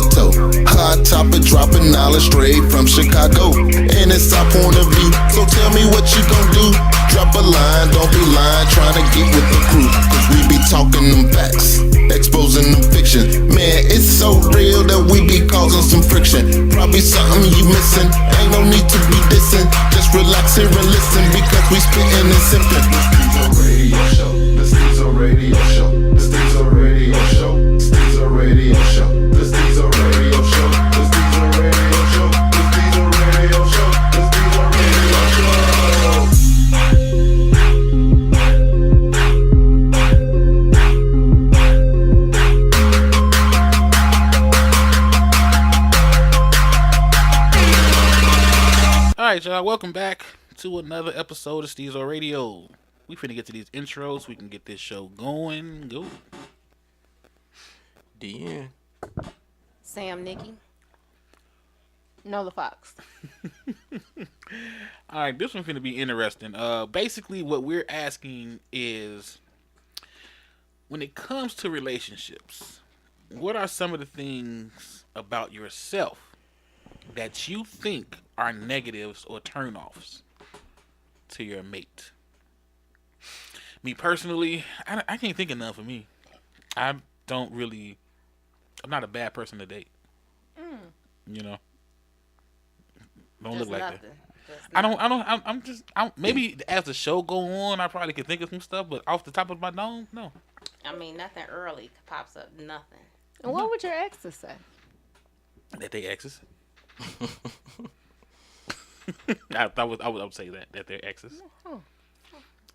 the toe. Hot topic dropping knowledge straight from Chicago. And it's our point of view, so tell me what you gon' do. Drop a line, don't be lying, trying to get with the crew. Cause we be talking them facts, exposing them fiction. Man, it's so real that we be causing some friction. Probably something you missing, ain't no need to be dissing. Just relax here and listen, because we spittin' and sippin'. The Stezo Radio Show, the Stezo Radio Show, the Stezo Radio Show, the Stezo Radio Show, the Stezo Radio Show, the Stezo Radio Show, the Stezo Radio Show. Alright, y'all, welcome back to another episode of Stezo Radio. We finna get to these intros so we can get this show going. Go. DN. Sam, Nikki. Nola Fox. Alright, this one's finna be interesting. Basically what we're asking is, when it comes to relationships, what are some of the things about yourself that you think are negatives or turnoffs to your mate? Me personally, I can't think of none for me. I'm not a bad person to date. You know, don't Just look like nothing. that. Maybe as the show go on, I probably could think of some stuff, but off the top of my dome, no. I mean, nothing early pops up. Nothing. And what would your exes say? That they exes. I would say that they're exes.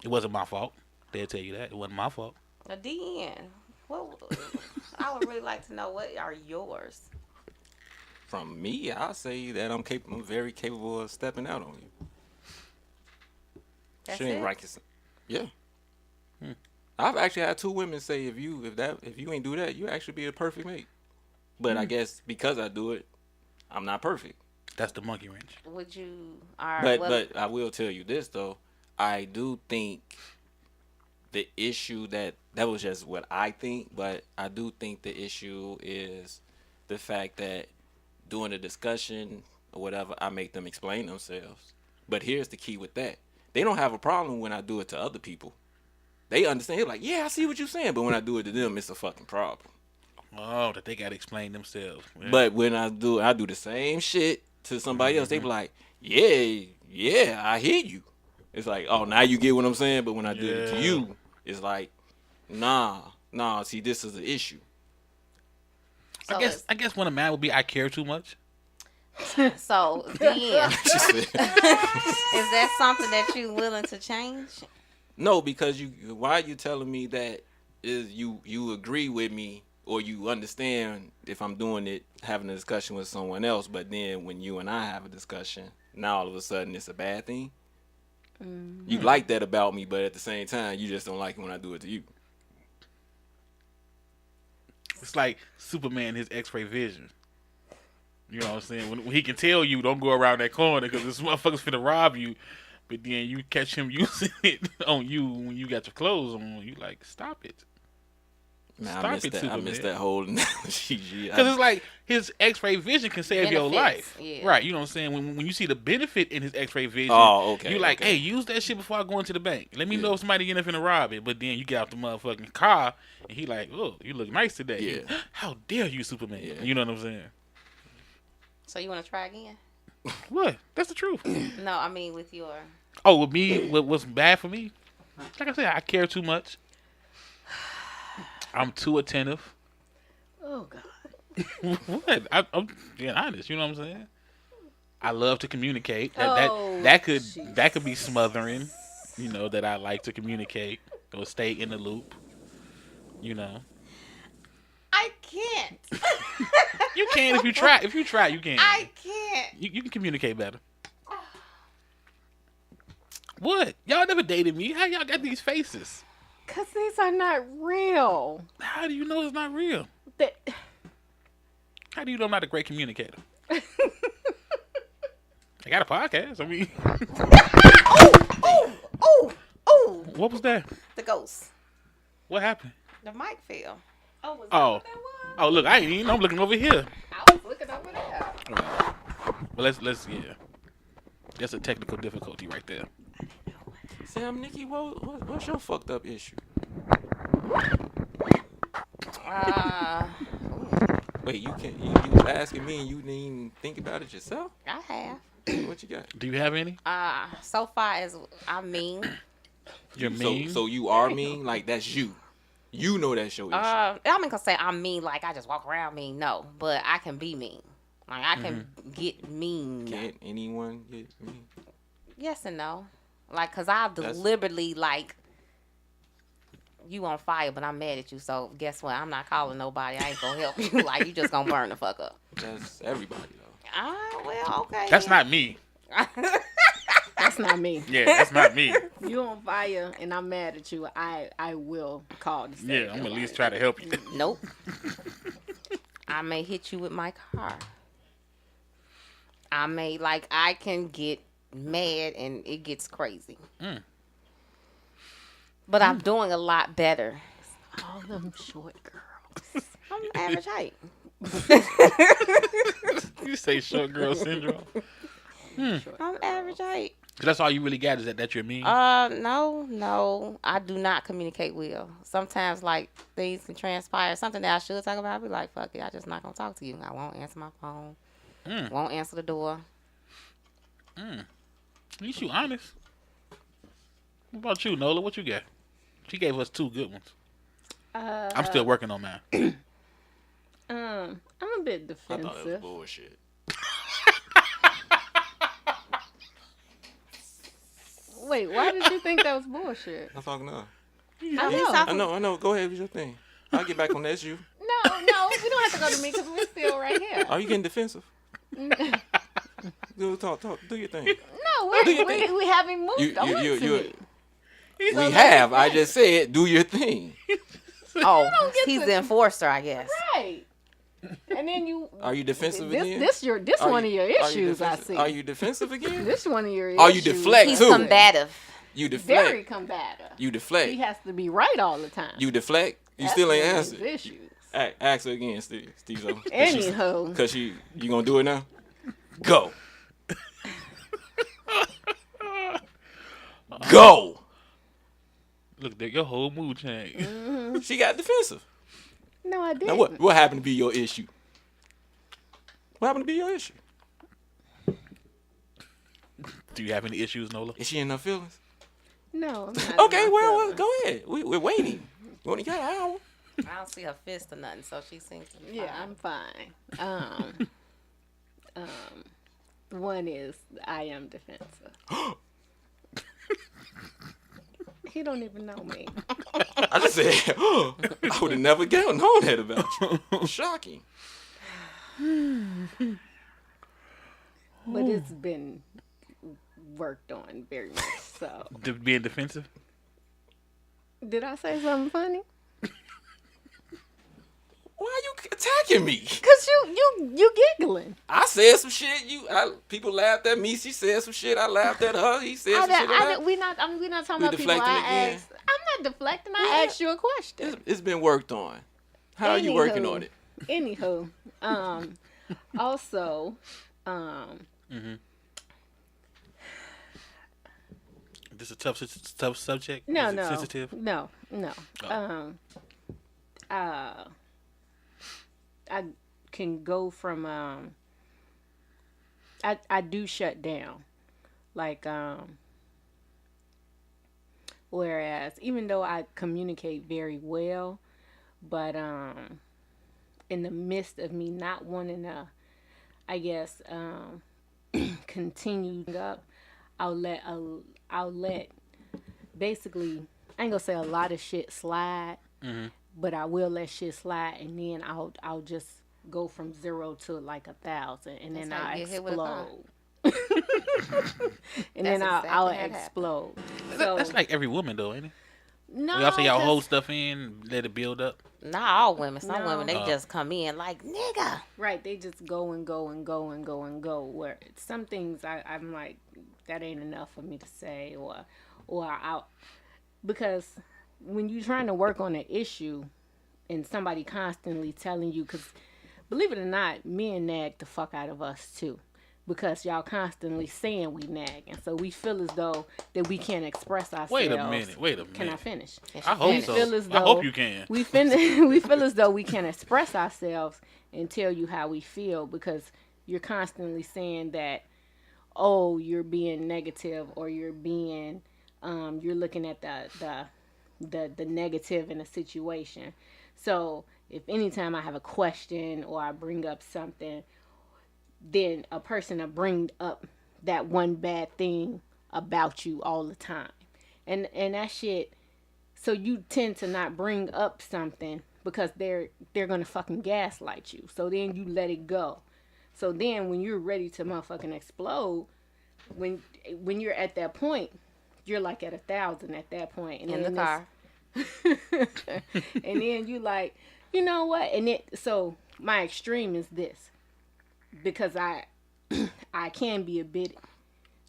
It wasn't my fault. They'll tell you that. It wasn't my fault. Now, DN, I would really like to know, what are yours? From me, I'll say that I'm very capable of stepping out on you. That's She ain't it? right. Yeah. I've actually had 2 women say if you ain't do that, you actually be a perfect mate. But I guess because I do it, I'm not perfect. That's the monkey wrench. Would you? But I will tell you this though, I do think the issue that was just what I think, but I do think the issue is the fact that during the discussion or whatever, I make them explain themselves. But here's the key with that: they don't have a problem when I do it to other people. They understand. They're like, yeah, I see what you're saying. But when I do it to them, it's a fucking problem. Oh, that they gotta explain themselves. Yeah. But when I do the same shit to somebody else, they be like, yeah, I hear you. It's like, oh, now you get what I'm saying. But when I do it to you, it's like, nah. See, this is the issue. So I guess when a man would be, I care too much. So, DN, is that something that you willing to change? No, because why are you telling me that is you agree with me or you understand if I'm doing it, having a discussion with someone else, but then when you and I have a discussion, now all of a sudden it's a bad thing? You like that about me, but at the same time, you just don't like it when I do it to you. It's like Superman, his X-ray vision. You know what I'm saying? When he can tell you, don't go around that corner because this motherfucker's finna rob you. But then you catch him using it on you when you got your clothes on. You like, stop it. Man, Stop it, Superman. I missed that whole analogy. Because it's like his X-ray vision can save your life. Yeah. Right, you know what I'm saying? When you see the benefit in his X-ray vision, you like, hey, use that shit before I go into the bank. Let me know if somebody end up finna rob it. But then you get out the motherfucking car, and he like, oh, you look nice today. Yeah. How dare you, Superman? Yeah. You know what I'm saying? So you want to try again? What? That's the truth. No, I mean with your... Oh, with me, what's bad for me? Like I said, I care too much. I'm too attentive. Oh, God. What? I'm being honest. You know what I'm saying? I love to communicate. Oh, that could be smothering. You know, that I like to communicate or stay in the loop. You know. I can't. You can if you try. If you try, you can. I can't. You can communicate better. What? Y'all never dated me. How y'all got these faces? Because these are not real. How do you know it's not real? How do you know I'm not a great communicator? I got a podcast. I mean. Oh. What was that? The ghost. What happened? The mic fell. Oh, was that Oh. what that was? Oh, look, I ain't even. I'm looking over here. I But let's yeah. That's a technical difficulty right there. Sam, Nikki, what's your fucked up issue? Wait, you was asking me and you didn't even think about it yourself? I have. What you got? Do you have any? So far as I'm mean. You're mean. So you are mean? Like that's you. You know that's your issue. I'm not gonna say I'm mean like I just walk around mean, no. But I can be mean. Like I can get mean. Can't anyone get mean? Yes and no. Like, cause I'll deliberately like you on fire, but I'm mad at you. So guess what? I'm not calling nobody. I ain't gonna help you. Like you just gonna burn the fuck up. That's everybody though. Well, okay. That's not me. That's not me. Yeah, that's not me. You on fire and I'm mad at you. I will call the state. Yeah, I'm gonna at least try to help you. Nope. I may hit you with my car. I can get mad and it gets crazy. But I'm doing a lot better. All them short girls. I'm average height. You say short girl syndrome. I'm average height. So that's all you really got is that you're mean. No. I do not communicate well. Sometimes like things can transpire. Something that I should talk about, I'll be like, fuck it, I just not gonna talk to you. I won't answer my phone. Won't answer the door. At least you honest. What about you, Nola? What you got? She gave us 2 good ones. I'm still working on mine. I'm a bit I thought it was defensive. bullshit. Wait, why did you think that was bullshit? I'm talking to her. I know. I know. Go ahead with your thing. I'll get back on that issue. No, we don't have to go to me because we're still right here. Are you getting defensive? Talk. Do your thing. No, we haven't moved on to me. We have. I just said, do your thing. Oh, he's the enforcer, I guess. Right. And then you. Are you defensive again? This one of your issues, I see. Are you defensive again? This one of your issues. Are you deflect He's too? combative. You deflect. Very combative. You deflect. He has to be right all the time. You deflect. You That's still ain't one of his answered. issues. Ask her again, Stezo. Anywho. Because you gonna do it now? Go. Go. Look, there, your whole mood changed. She got defensive. No, I didn't. Now what happened to be your issue? What happened to be your issue? Do you have any issues, Nola? Is she in her feelings? No, I'm not. Okay, well, go ahead. We're waiting. We only got an hour. I don't see her fist or nothing, so she seems to be Yeah, I'm fine. One is I am defensive. He don't even know me. I just said, I would have never known that about you. Shocking. But it's been worked on very much. So Being defensive? did I say something funny? Why are you attacking me? Cause you giggling. I said some shit. People laughed at me. She said some shit. I laughed at her. He said some shit. We're not talking We about people deflecting I again? asked. I'm not deflecting. I asked you a question. It's been worked on. How are you working on it? Anywho, also, This a tough subject? no, Is it no, sensitive? no. Oh. I can go from I do shut down, like whereas even though I communicate very well, but in the midst of me not wanting to, I guess, continue up, I'll let basically, I ain't gonna say a lot of shit slide, but I will let shit slide, and then I'll just go from 0 to like 1,000, and then I'll explode. And then I'll explode. So, That's like every woman, though, ain't it? no, Y'all say y'all 'cause- hold stuff in, let it build up. Not all women. Some No. women, they just come in like, nigga. Right, they just go and go and go and go and go. Where some things I'm like, that ain't enough for me to say, or I'll, because when you're trying to work on an issue and somebody constantly telling you, because believe it or not, men nag the fuck out of us too. because y'all constantly saying we nagging. So we feel as though that we can't express ourselves. Wait a minute. Can I finish? I hope so. I hope you can. We feel as though we can't express ourselves and tell you how we feel because you're constantly saying that, oh, you're being negative or you're being, you're looking at the negative in a situation. So if anytime I have a question or I bring up something, then a person will bring up that one bad thing about you all the time. And that shit, so you tend to not bring up something because they're gonna fucking gaslight you. So then you let it go. So then when you're ready to motherfucking explode, when you're at that point, you're like at 1,000 at that point. And in the car. And then you like, you know what? And so my extreme is this. Because I can be a bit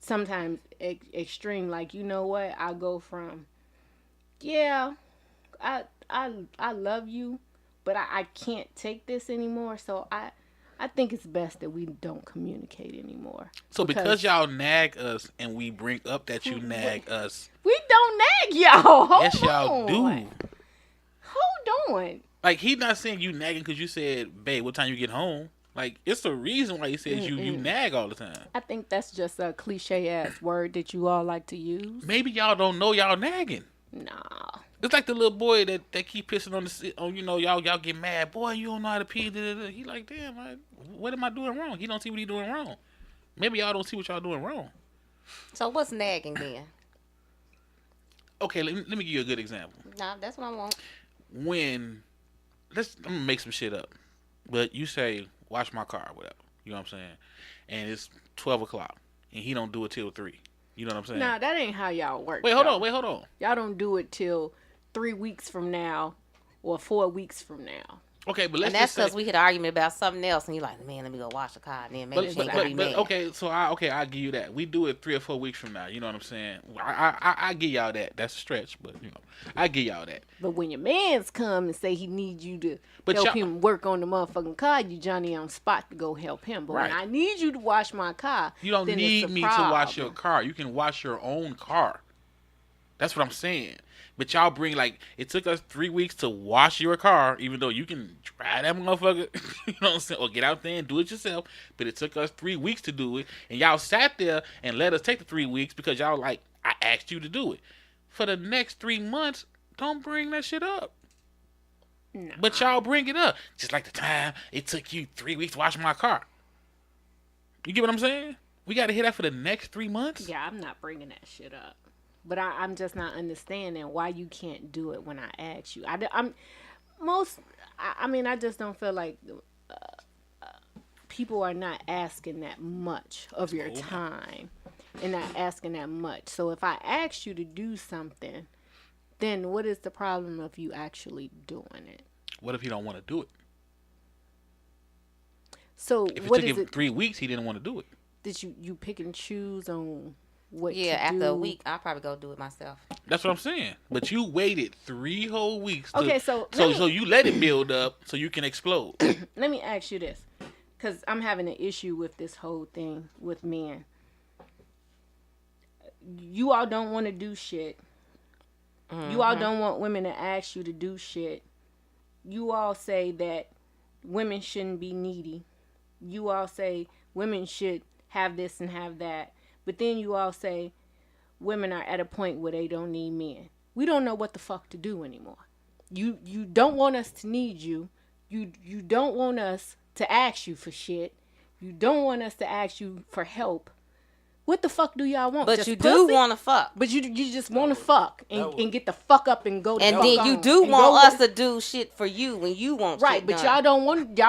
sometimes extreme. Like, you know what? I go from, yeah, I love you, but I can't take this anymore. So I think it's best that we don't communicate anymore. So because y'all nag us and we bring up that you nag us. We don't nag y'all. Hold yes, y'all on. do. Hold on. Like, he's not saying you nagging because you said, babe, what time you get home? Like, it's the reason why he says you nag all the time. I think that's just a cliche-ass word that you all like to use. Maybe y'all don't know y'all nagging. Nah. It's like the little boy that keep pissing on you know, y'all get mad. Boy, you don't know how to pee. He like, damn, what am I doing wrong? He don't see what he doing wrong. Maybe y'all don't see what y'all doing wrong. So what's nagging then? Okay, let me give you a good example. Nah, that's what I want. When, I'm going to make some shit up. But you say, wash my car, whatever. You know what I'm saying? And it's 12 o'clock. And he don't do it till 3. You know what I'm saying? Nah, that ain't how y'all work. Wait, hold on. Y'all don't do it till 3 weeks from now or 4 weeks from now. Okay, but let's and that's because we had an argument about something else, and you're like, man, let me go wash the car, and then maybe she ain't gonna be mad. Okay, so I'll give you that. We do it 3 or 4 weeks from now. You know what I'm saying? I give y'all that. That's a stretch, but you know, I give y'all that. But when your man's come and say he needs you to But help him work on the motherfucking car, you Johnny on spot to go help him. But right. when I need you to wash my car, you don't then need it's a me to problem. wash your car. You can wash your own car. That's what I'm saying. But y'all bring, like, it took us 3 weeks to wash your car, even though you can drive that motherfucker, you know what I'm saying, or get out there and do it yourself. But it took us 3 weeks to do it. And y'all sat there and let us take the 3 weeks because y'all like, I asked you to do it. For the next 3 months, don't bring that shit up. No. But y'all bring it up. Just like the time it took you 3 weeks to wash my car. You get what I'm saying? We got to hear that for the next 3 months? Yeah, I'm not bringing that shit up. But I'm just not understanding why you can't do it when I ask you. I just don't feel like people are not asking that much of your time and not asking that much. So if I ask you to do something, then what is the problem of you actually doing it? What if he don't want to do it? So if it took him 3 weeks, he didn't want to do it. Did you pick and choose on what to after do? a week, I'll probably go do it myself. That's what I'm saying. But you waited 3 whole weeks. So you let it build up so you can explode. Let me ask you this, because I'm having an issue with this whole thing with men. You all don't want to do shit. Mm-hmm. You all don't want women to ask you to do shit. You all say that women shouldn't be needy. You all say women should have this and have that. But then you all say women are at a point where they don't need men. We don't know what the fuck to do anymore. You don't want us to need you. You don't want us to ask you for shit. You don't want us to ask you for help. What the fuck do y'all want? But just you pussy? do want to fuck. But you just want to fuck and get the fuck up and go. And then you do want us to do shit for you when you want right. Shit but done. y'all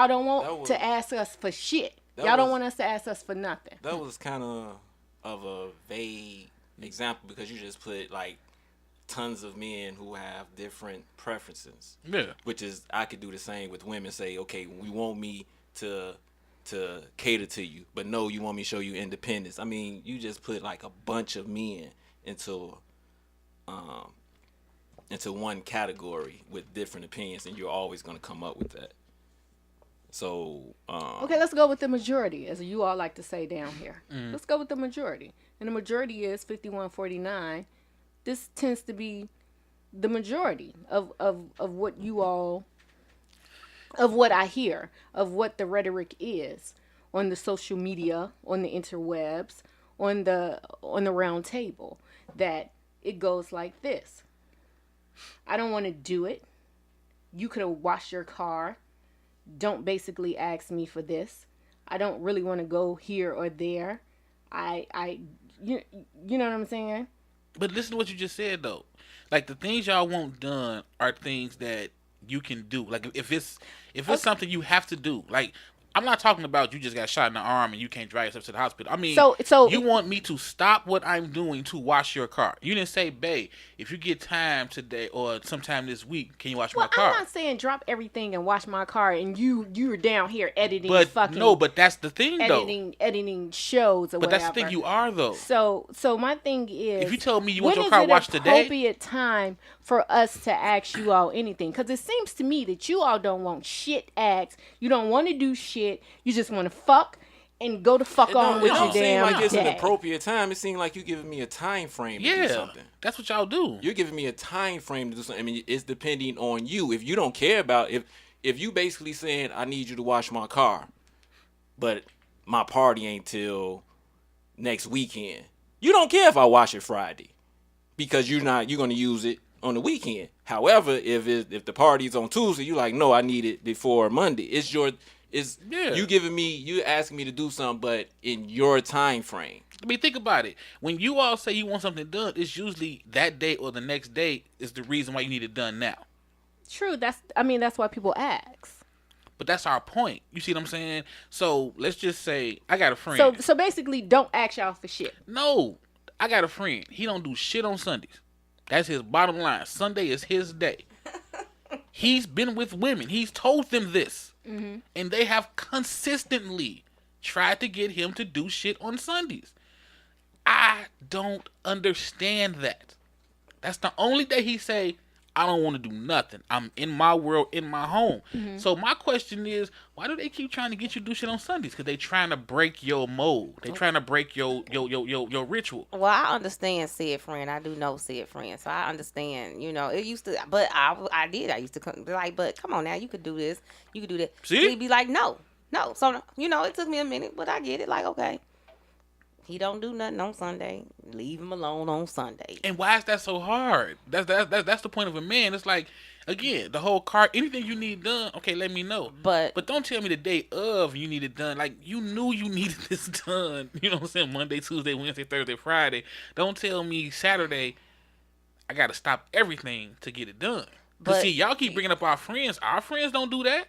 don't want to ask us for shit. Y'all don't want us to ask us for nothing. That was kind of a vague example because you just put like tons of men who have different preferences. Yeah. Which is, I could do the same with women. Say, okay, we want me to cater to you, but no, you want me to show you independence. I mean, you just put like a bunch of men into one category with different opinions, and you're always going to come up with that. So Okay, let's go with the majority, as you all like to say down here. Let's go with the majority. And the majority is 51-49. This tends to be the majority of what you all, of what I hear, of what the rhetoric is on the social media, on the interwebs, on the round table, that it goes like this. I don't want to do it. You could have washed your car. Don't basically ask me for this. I don't really want to go here or there. You know what I'm saying? But listen to what you just said though. Like the things y'all want done are things that you can do. Like if it's something you have to do. Like I'm not talking about you just got shot in the arm and you can't drive yourself to the hospital. I mean, so you want me to stop what I'm doing to wash your car. You didn't say, babe, if you get time today or sometime this week, can you wash my car? I'm not saying drop everything and wash my car and you're down here editing but that's the thing editing shows or but whatever. That's the thing you are though. So my thing is, if you told me you want your car washed today, when is it appropriate time for us to ask you all anything? Because it seems to me that you all don't want shit asked. You don't want to do shit. You just want to fuck and go to fuck on with your damn day. It don't seem like it's an appropriate time. It seems like you giving me a time frame to do something. That's what y'all do. You're giving me a time frame to do something. I mean, it's depending on you. If you don't care about if you basically saying I need you to wash my car, but my party ain't till next weekend. You don't care if I wash it Friday because you're going to use it on the weekend. However, if the party's on Tuesday, you like, no, I need it before Monday. You asking me to do something, but in your time frame. I mean, think about it. When you all say you want something done, it's usually that day or the next day is the reason why you need it done now. True. That's why people ask. But that's our point. You see what I'm saying? So let's just say I got a friend. So basically, don't ask y'all for shit. No, I got a friend. He don't do shit on Sundays. That's his bottom line. Sunday is his day. He's been with women. He's told them this. Mm-hmm. And they have consistently tried to get him to do shit on Sundays. I don't understand that. That's the only day he say, I don't want to do nothing. I'm in my world, in my home. Mm-hmm. So my question is, why do they keep trying to get you to do shit on Sundays? Because they trying to break your mold. They trying to break your ritual. Well, I understand said friend. I do know said friend. So I understand, it used to, but I used to be like, but come on now, you could do this. You could do that. See? He'd be like, no. So, it took me a minute, but I get it. Like, okay. He don't do nothing on Sunday. Leave him alone on Sunday. And why is that so hard? That's the point of a man. It's like, again, the whole car, anything you need done, okay, let me know. But don't tell me the day of you need it done. Like, you knew you needed this done. You know what I'm saying? Monday, Tuesday, Wednesday, Thursday, Friday. Don't tell me Saturday, I got to stop everything to get it done. But see, y'all keep bringing up our friends. Our friends don't do that.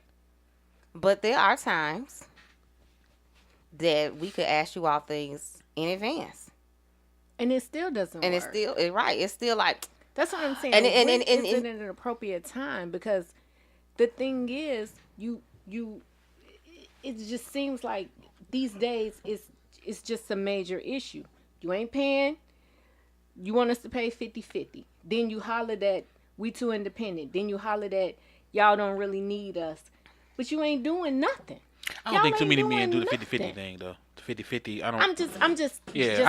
But there are times that we could ask you all things in advance, and it still doesn't work. It's still like, that's what I'm saying. And it's an appropriate time, because the thing is, it just seems like these days it's just a major issue. You ain't paying, you want us to pay 50-50. Then you holler that we too independent. Then you holler that y'all don't really need us, but you ain't doing nothing. I don't think too many men do the 50-50 thing though. 50-50. I'm just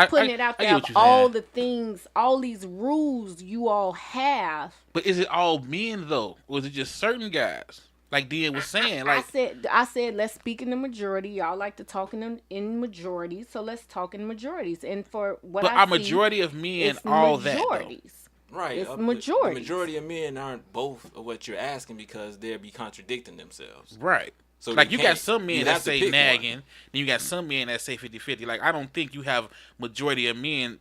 putting it out there. All the things, all these rules you all have. But is it all men though, or is it just certain guys? Like Dean was saying, like I said, let's speak in the majority. Y'all like to talk in majorities, so let's talk in majorities. And for what our majority of men, all majorities. That. Right. It's majority. The majority of men aren't both of what you're asking, because they'll be contradicting themselves. Right. So like you got some men that say nagging, then you got some men that say 50-50. Like I don't think you have majority of men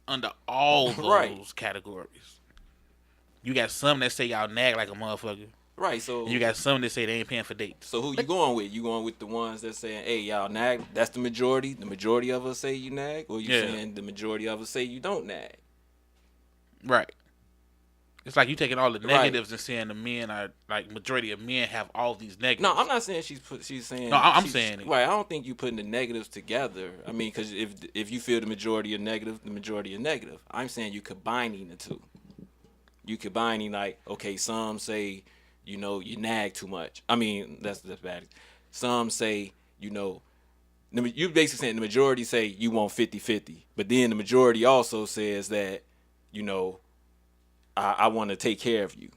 under all those categories. You got some that say y'all nag like a motherfucker. Right. So and you got some that say they ain't paying for dates. So who you going with? You going with the ones that saying, hey, y'all nag? That's the majority. The majority of us say you nag, or you saying the majority of us say you don't nag? Right. It's like you taking all the negatives and saying the men are, like, majority of men have all these negatives. No, I'm not saying she's saying. No, I'm saying it. Right, I don't think you putting the negatives together. I mean, because if you feel the majority are negative, the majority are negative. I'm saying you combining the two. You combining, like, okay, some say, you nag too much. I mean, that's bad. some say, you basically saying the majority say you want 50-50, but then the majority also says that, I want to take care of you.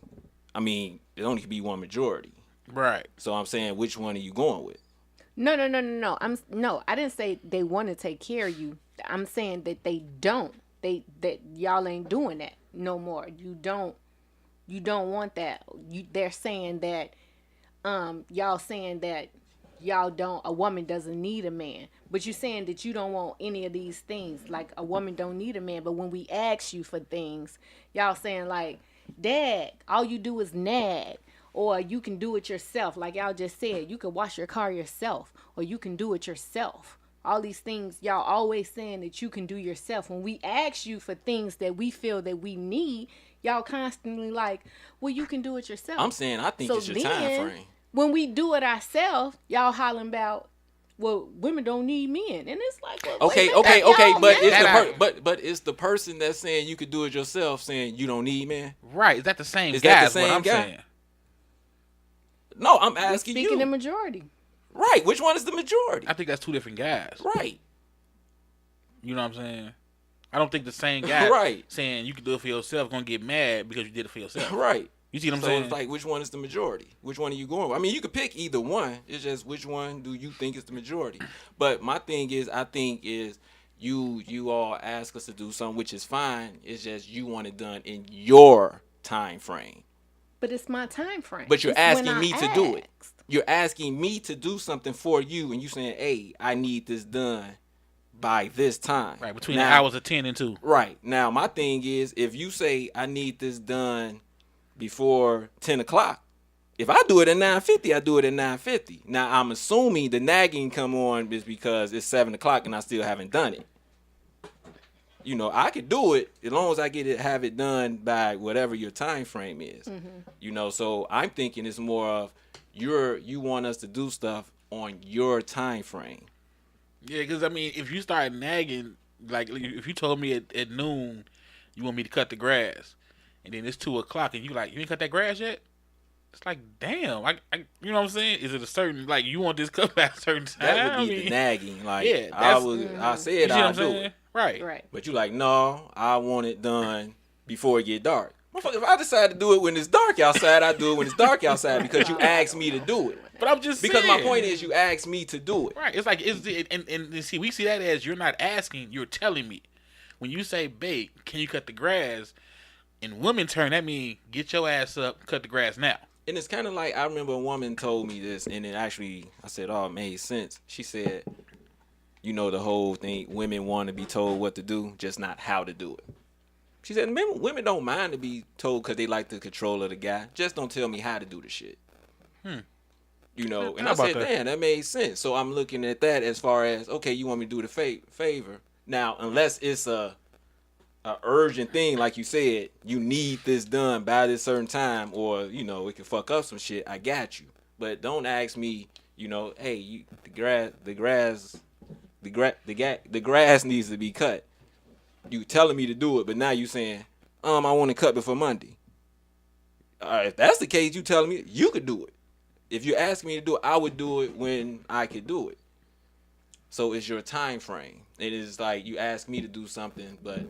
I mean, it only could be one majority. Right. So I'm saying, which one are you going with? No. I didn't say they want to take care of you. I'm saying that they don't. That y'all ain't doing that no more. You don't want that. They're saying that y'all saying that y'all don't, a woman doesn't need a man. But you're saying that you don't want any of these things. Like, a woman don't need a man. But when we ask you for things, y'all saying like, Dad, all you do is nag. Or you can do it yourself. Like y'all just said, you can wash your car yourself. Or you can do it yourself. All these things, y'all always saying that you can do yourself. When we ask you for things that we feel that we need, y'all constantly like, well, you can do it yourself. I'm saying, I think it's your time frame. When we do it ourselves, y'all hollering about, well, women don't need men, and it's like, well, okay, but it's the person that's saying you could do it yourself saying you don't need men. Right? Is that the same Is guy? that the Is same what I'm guy? saying. No, I'm asking speaking you. the majority. Right? Which one is the majority? I think that's two different guys. Right. You know what I'm saying? I don't think the same guy Right. saying you can do it for yourself gonna get mad because you did it for yourself. Right. You see what I'm So saying? it's like, which one is the majority? Which one are you going with? I mean, you could pick either one. It's just, which one do you think is the majority? But my thing is, I think is you all ask us to do something, which is fine. It's just you want it done in your time frame. But it's my time frame. But you're It's when asking me I to do it. asked. You're asking me to do something for you, and you saying, hey, I need this done by this time. Right, between the hours of 10 and 2. Right. Now, my thing is, if you say I need this done before 10 o'clock, if I do it at 9:50, I do it at 9:50. Now, I'm assuming the nagging come on is because it's 7 o'clock and I still haven't done it. I could do it as long as I have it done by whatever your time frame is. Mm-hmm. So I'm thinking it's more of you want us to do stuff on your time frame. Yeah, because I mean, if you start nagging, like if you told me at noon you want me to cut the grass, and then it's 2 o'clock, and you ain't cut that grass yet. It's like, damn, I you know what I'm saying? Is it a certain, like, you want this cut by a certain time? That would be the nagging. Like, yeah, I said I'll do it. Right. But you like, no, I want it done before it get dark. Motherfucker, if I decide to do it when it's dark outside, I do it when it's dark outside because you asked me to do it. But I'm just because saying. My point is you asked me to do it. Right. It's like, and see, we see that as you're not asking, you're telling me. When you say, babe, can you cut the grass? In women's turn, that means get your ass up, cut the grass now. And it's kind of like, I remember a woman told me this, and it actually, I said, oh, it made sense. She said, the whole thing, women want to be told what to do, just not how to do it. She said, women don't mind to be told because they like the control of the guy. Just don't tell me how to do the shit. And I said, damn, that made sense. So I'm looking at that as far as, okay, you want me to do the favor. Now, unless it's a urgent thing, like you said, you need this done by this certain time, or it can fuck up some shit. I got you, but don't ask me. Hey, the grass needs to be cut. You telling me to do it, but now you saying, I want to cut before Monday. If that's the case, you telling me you could do it. If you ask me to do it, I would do it when I could do it. So it's your time frame. It is like you ask me to do something, but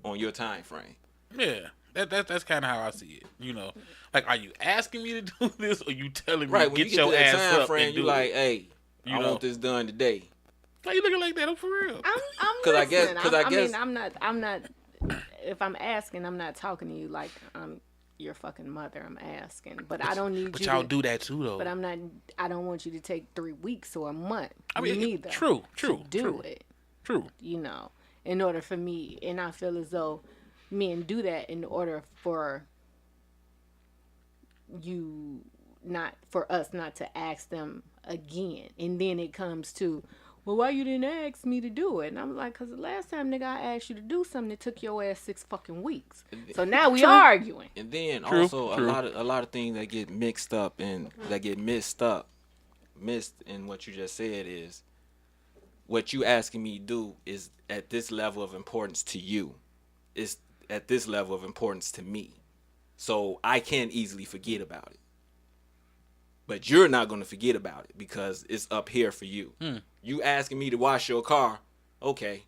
on your time frame. Yeah, that's kind of how I see it. Like, are you asking me to do this, or you telling me right, to when get you get your to that ass time up frame, and you do like, it? hey, I want this done today. Why you looking like that? I'm for real. I'm I guess, mean, I'm not. If I'm asking, I'm not talking to you like I'm your fucking mother. I'm asking, but I don't need. But you y'all to, do that too, though. But I'm not. I don't want you to take 3 weeks or a month. I mean, neither. True. Do it. True. In order for me, and I feel as though men do that in order for us not to ask them again. And then it comes to, well, why you didn't ask me to do it? And I'm like, because the last time, nigga, I asked you to do something, it took your ass 6 fucking weeks. So now we arguing. And then True. a lot of things that get mixed up and that get missed in what you just said is, what you asking me to do is at this level of importance to you. It's at this level of importance to me. So I can't easily forget about it. but you're not going to forget about it because it's up here for you. You asking me to wash your car, okay.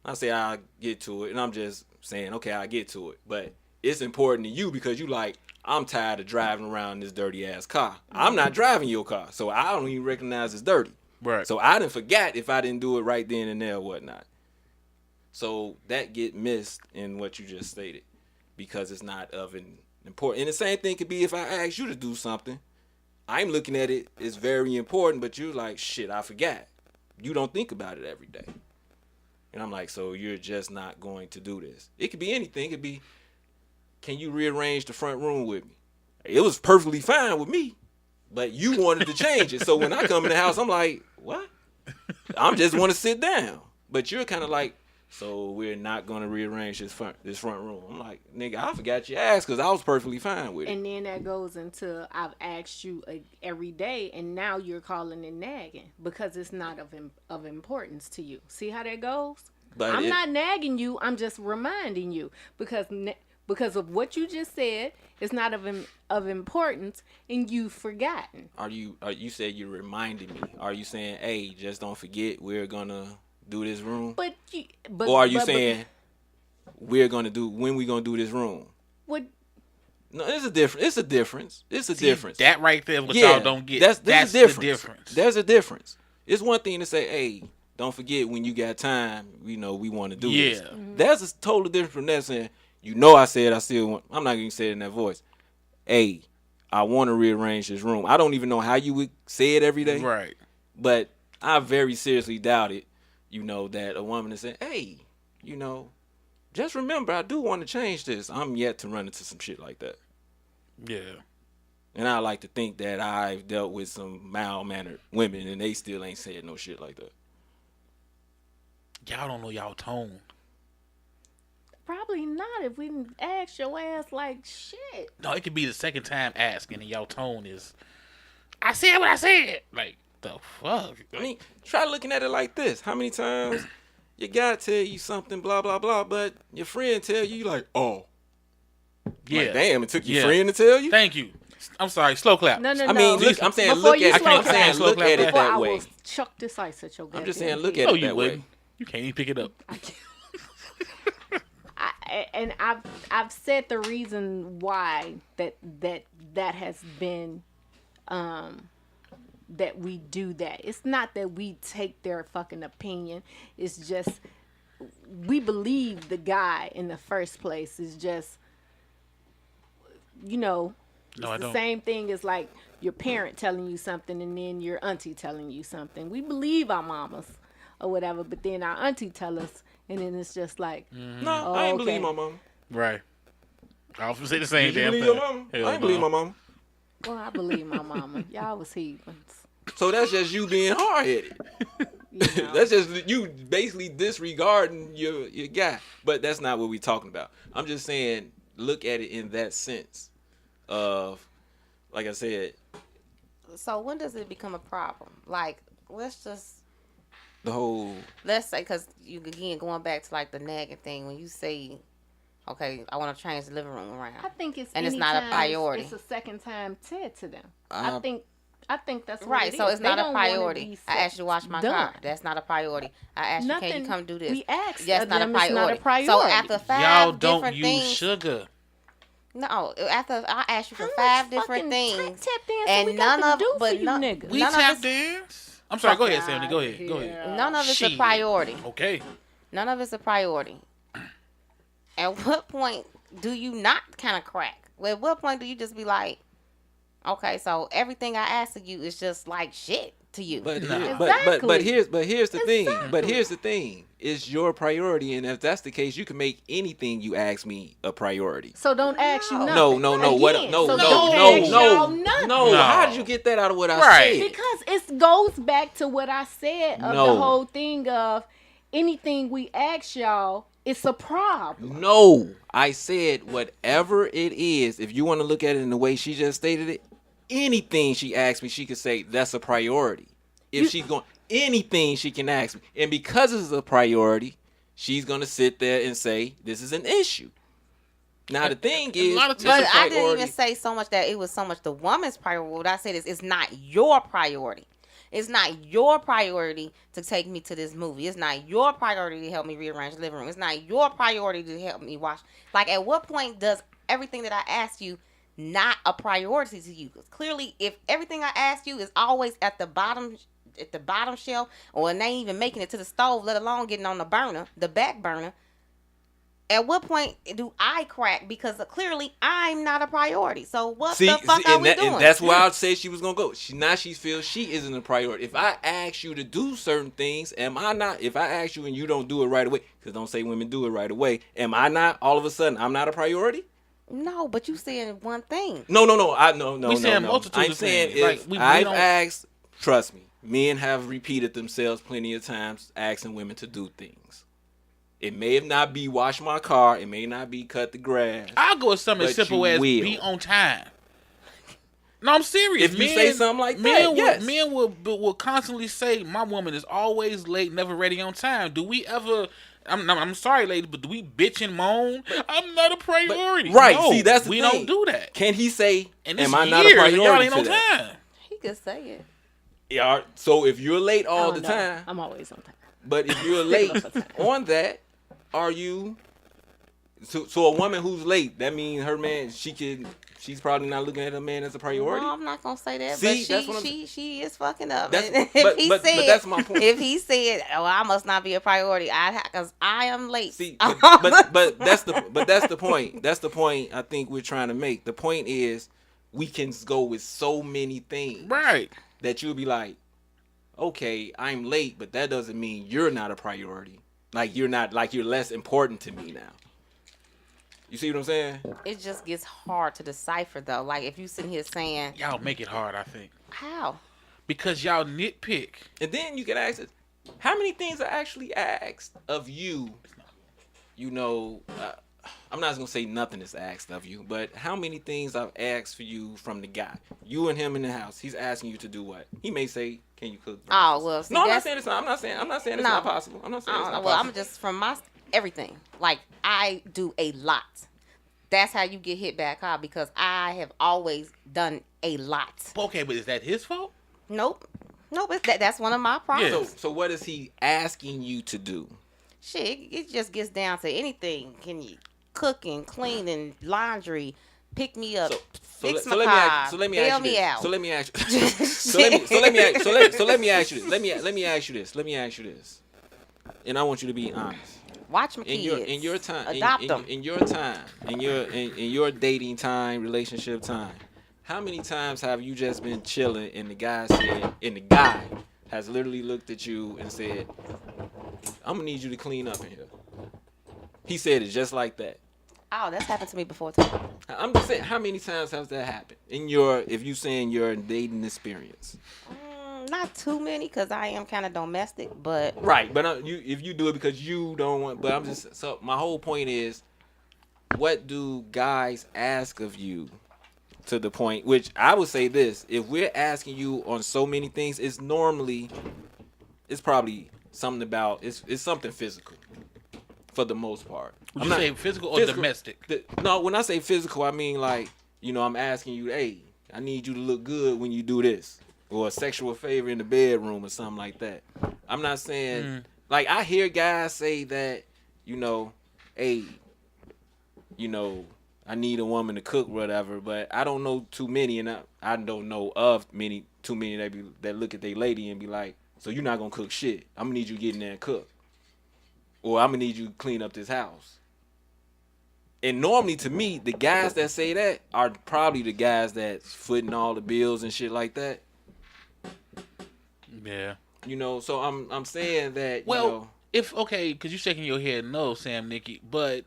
I say I'll get to it, and I'm just saying, okay, I'll get to it. But it's important to you because you like, I'm tired of driving around this dirty-ass car. I'm not driving your car, so I don't even recognize it's dirty. Right. So I didn't forget if I didn't do it right then and there or whatnot. So that get missed in what you just stated because it's not of an important. And the same thing could be if I ask you to do something. I'm looking at it, it's very important, but you're like, shit, I forgot. You don't think about it every day. And I'm like, so you're just not going to do this. It could be anything. It could be, can you rearrange the front room with me? It was perfectly fine with me, but you wanted to change it. So when I come in the house, I'm like, what? I just want to sit down. But you're kind of like, so we're not going to rearrange this front room. I'm like, nigga, I forgot you asked because I was perfectly fine with it. And then that goes into I've asked you every day, and now you're calling it nagging because it's not of importance to you. See how that goes? But I'm not nagging you. I'm just reminding you because of what you just said. It's not of importance, and you've forgotten. You said you're reminding me. Are you saying, hey, just don't forget we're gonna do this room? Or are you saying when we gonna do this room? What? No, it's a difference. It's a difference. That right there, what y'all don't get. That's the difference. There's a difference. It's one thing to say, hey, don't forget when you got time. We want to do this. That's a totally different from that saying, I said I still want. I'm not gonna say it in that voice. Hey, I want to rearrange this room. I don't even know how you would say it every day. Right. But I very seriously doubt it. That a woman is saying, hey, just remember, I do want to change this. I'm yet to run into some shit like that. Yeah. And I like to think that I've dealt with some mild-mannered women, and they still ain't saying no shit like that. Y'all don't know y'all tone. Probably not if we didn't ask your ass like shit. No, it could be the second time asking, and y'all tone is, I said what I said. Like, the fuck? I mean, try looking at it like this. How many times your guy tell you something, blah, blah, blah, but your friend tell you, like, oh. Yeah. Like, damn, it took your friend to tell you? Thank you. I'm sorry, slow clap. No. I mean, I'm saying Before look you at it. slow I'm clap. saying look at it Before I that way. will chuck this ice at your I'm just goddamn saying look head. at No, it you that wouldn't. way. You can't even pick it up. I've said the reason why that has been that we do that. It's not that we take their fucking opinion. It's just we believe the guy in the first place is just No, I the don't. same thing as like your parent telling you something and then your auntie telling you something. We believe our mamas or whatever, but then our auntie tell us, and then it's just like, No, I ain't believe my mama. Right. I was gonna say the same Did you damn believe thing. your mama? Hell I ain't no. believe my mama. well, I believe my mama. Y'all was heathens. So that's just you being hard-headed. You know? That's just you basically disregarding your guy. But that's not what we're talking about. I'm just saying, look at it in that sense of, like I said, So when does it become a problem? Like, let's say, because you again going back to like the nagging thing when you say, okay, I want to change the living room around. I think it's and it's not a anytime priority. It's a second time said to them. I think that's what Right, it so is. it's They not a don't wanna priority. be I asked you to wash my done. car. That's not a priority. I asked you, can you come do this? We asked That's of not a them, it's not a priority. So priority. after 5 Y'all don't different use things, sugar. no. After I asked you for How 5 much different fucking things, tap dancing and we got none to of, do but for you none, niggas? We none tap of it's, dance. I'm sorry. Go ahead, Fuck Sandy. Go ahead. outta Go ahead. here. none of it's a Shit. priority. Okay. None of it's a priority. At what point do you not kind of crack? Well, at what point do you just be like, okay, so everything I ask of you is just like shit to you? but No. here- Exactly. but here's the thing. Exactly. But here's the thing. It's your priority, and if that's the case, you can make anything you ask me a priority. So don't ask you nothing. No. Again, What? so No. don't ask y'all nothing. No. No. How did you get that out of what I Right. said? Because it goes back to what I said of No. the whole thing of anything we ask y'all, it's a problem. No, I said whatever it is. If you want to look at it in the way she just stated it, anything she asked me, she could say that's a priority. If she's going anything, she can ask me, and because it's a priority, she's gonna sit there and say this is an issue. Now the thing a is, lot of it's a But I didn't priority. even say so much that it was so much the woman's priority. What I said is it's not your priority. It's not your priority to take me to this movie. It's not your priority to help me rearrange the living room. It's not your priority to help me wash. Like, at what point does everything that I ask you not a priority to you? 'Cause clearly, if everything I ask you is always at the bottom shelf, or it ain't even making it to the stove, let alone getting on the burner, the back burner, at what point do I crack? Because clearly I'm not a priority. So what the fuck are we doing? And that's why I said she was gonna go. She feels she isn't a priority. If I ask you to do certain things, am I not? If I ask you and you don't do it right away, because don't say women do it right away, am I not? All of a sudden, I'm not a priority. No, but you saying one thing. No. No. We saying multitude I'm of saying things. if Like, we I've don't- asked, trust me, men have repeated themselves plenty of times asking women to do things. It may not be wash my car. It may not be cut the grass. I'll go with something as But simple you as will. be on time. No, I'm serious. If you say something like that, yes. Men will constantly say, my woman is always late, never ready on time. Do we ever... I'm sorry, ladies, but do we bitch and moan? I'm not a priority. Right. No, See, that's the we thing. don't do that. Can he say, And am this I years, not a priority y'all ain't to on that? time. He could say it. Yeah. So if you're late all the No, time, I'm always on time. but if you're late on that, are you... So a woman who's late, that means her man, she's probably not looking at her man as a priority. No, I'm not gonna say that. See, but that's what she is fucking up. That's- And but that's my point. If he said, "Oh, I must not be a priority," because I am late. See, but that's the point. That's the point I think we're trying to make. The point is we can go with so many things Right. that you'll be like, okay, I'm late, but that doesn't mean you're not a priority. Like you're less important to me now. You see what I'm saying? It just gets hard to decipher, though. Like, if you sitting here saying, Y'all make it hard, I think. "How?" Because y'all nitpick. And then you can ask it, how many things are actually asked of you? You know, I'm not gonna say nothing is asked of you, but how many things I've asked for you from the guy? You and him in the house. He's asking you to do what? He may say, "Can you cook?" Oh, well, see, no, I'm not that's- saying it's not. I'm not saying it's No. not possible. I'm not saying it's not Well, possible. I'm just from my everything. Like, I do a lot. That's how you get hit by a car, because I have always done a lot. Okay, but is that his fault? Nope. That's one of my problems. So what is he asking you to do? Shit, it just gets down to anything. Can you cooking, cleaning, laundry, pick me up, fix my car, bail me out. So let me ask you. So let me ask you this. And I want you to be honest. Watch my kids. In your time, Adopt them. in your dating time, relationship time, how many times have you just been chilling and the guy has literally looked at you and said, "I'm gonna need you to clean up in here." He said it just like that. Oh, that's happened to me before too. I'm just saying, how many times has that happened in your dating experience? Not too many, because I am kind of domestic, but Right, but if you do it because you don't want, but so my whole point is, what do guys ask of you to the point, which I would say this, if we're asking you on so many things, it's probably something about, it's something physical for the most part. Would you say physical or domestic? No, when I say physical, I mean like, I'm asking you, hey, I need you to look good when you do this. Or a sexual favor in the bedroom or something like that. I'm not saying, like, I hear guys say that, hey, I need a woman to cook, whatever, but I don't know too many, and I don't know of too many that look at their lady and be like, so you're not going to cook shit. I'm going to need you to get in there and cook. Or I'm going to need you to clean up this house. And normally, to me, the guys that say that are probably the guys that's footing all the bills and shit like that. Yeah. So I'm saying that. Well, because you're shaking your head no, Sam Nikki, but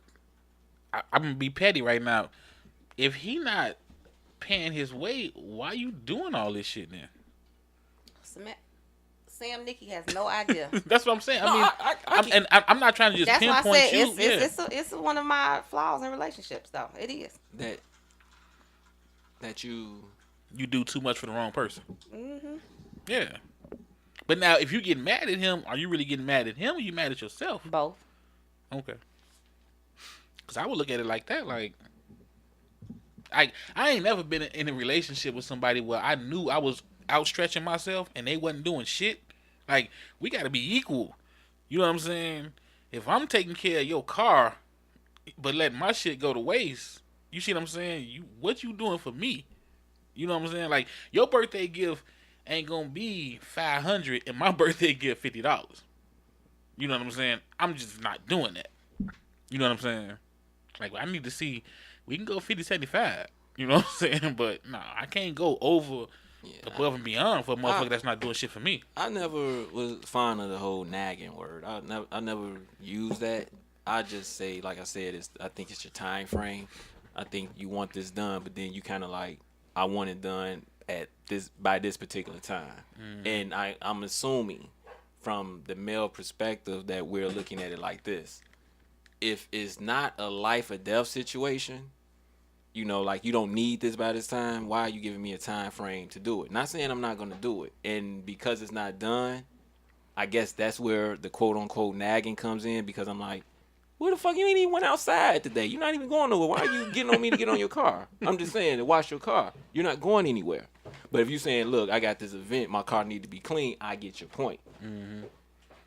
I'm gonna be petty right now. If he not paying his way, why you doing all this shit then? Sam Nikki has no idea. That's what I'm saying. I'm not trying to just That's why I pinpoint said it's one of my flaws in relationships, though. It is. That you do too much for the wrong person. Mm-hmm. Yeah. But now, if you get mad at him, are you really getting mad at him or you mad at yourself? Both. Okay. Because I would look at it like that. Like, I ain't never been in a relationship with somebody where I knew I was outstretching myself and they wasn't doing shit. Like, we gotta be equal. You know what I'm saying? If I'm taking care of your car, but letting my shit go to waste, you see what I'm saying? What you doing for me? You know what I'm saying? Like, your birthday gift ain't gonna be $500 and my birthday gift $50. You know what I'm saying? I'm just not doing that. You know what I'm saying? Like, I need to see, we can go 50-75. You know what I'm saying? But nah, I can't go over above and beyond for a motherfucker that's not doing shit for me. I never was fond of the whole nagging word. I never used that. I just say, like I said, I think it's your time frame. I think you want this done, but then you kind of like, I want it done by this particular time. And I'm assuming from the male perspective that we're looking at it like this. If it's not a life or death situation, you know, like you don't need this by this time, why are you giving me a time frame to do it? Not saying I'm not going to do it. And because it's not done, I guess that's where the quote unquote nagging comes in, because I'm like, where the fuck you ain't even went outside today? You're not even going nowhere. Why are you getting on me to get on your car? I'm just saying to wash your car. You're not going anywhere. But if you're saying, look, I got this event, my car need to be clean, I get your point. Mm-hmm.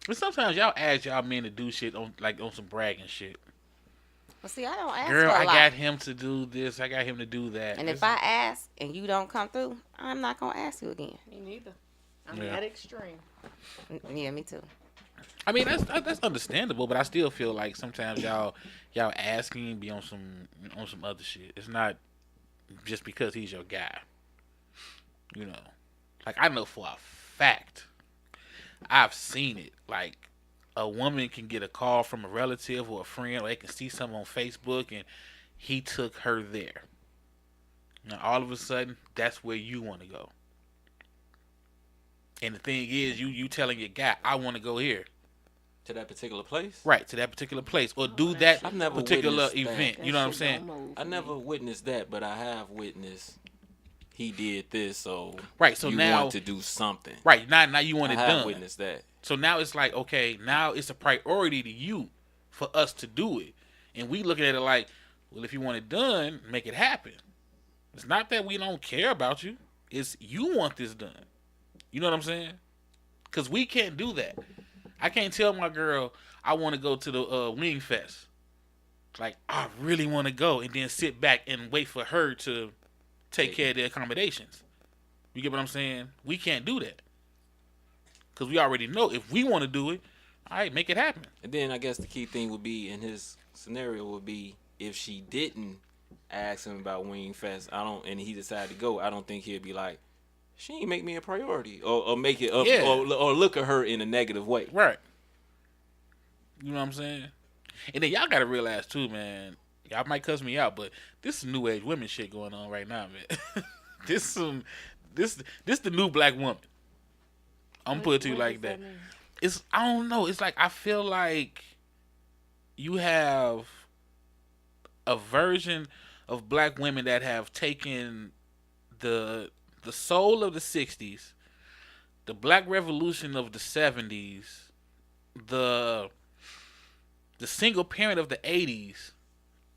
But sometimes y'all ask y'all men to do shit on some bragging shit. Well, see, I don't ask Girl, for a I lot. got him to do this. I got him to do that. And if I ask and you don't come through, I'm not gonna ask you again. Me neither. I'm that extreme. Yeah, me too. I mean, that's understandable, but I still feel like sometimes y'all asking be on some other shit. It's not just because he's your guy. You know, like I know for a fact, I've seen it. Like a woman can get a call from a relative or a friend, or they can see something on Facebook, and he took her there. Now all of a sudden, that's where you want to go. And the thing is, you telling your guy, I want to go here. To that particular place? Right, to that particular place. Or do that I've never particular witnessed event. that. You know what I'm saying? I never witnessed that, but I have witnessed he did this, so right, so you now want to do something. Right, now you want it done. I have witnessed that. So now it's like, okay, now it's a priority to you for us to do it. And we looking at it like, well, if you want it done, make it happen. It's not that we don't care about you. It's you want this done. You know what I'm saying? Because we can't do that. I can't tell my girl I want to go to the Wing Fest. Like, I really want to go, and then sit back and wait for her to take care of the accommodations. You get what I'm saying? We can't do that. Because we already know if we want to do it, all right, make it happen. And then I guess the key thing would be, in his scenario, would be if she didn't ask him about Wing Fest, and he decided to go, I don't think he'd be like, she ain't make me a priority, or make it up, or look at her in a negative way. Right. You know what I'm saying? And then y'all gotta realize too, man. Y'all might cuss me out, but this is new age women shit going on right now, man. this the new black woman. I'm gonna put it to you like that. I don't know. It's like I feel like you have a version of black women that have taken the soul of the 60s, the black revolution of the 70s, the single parent of the 80s,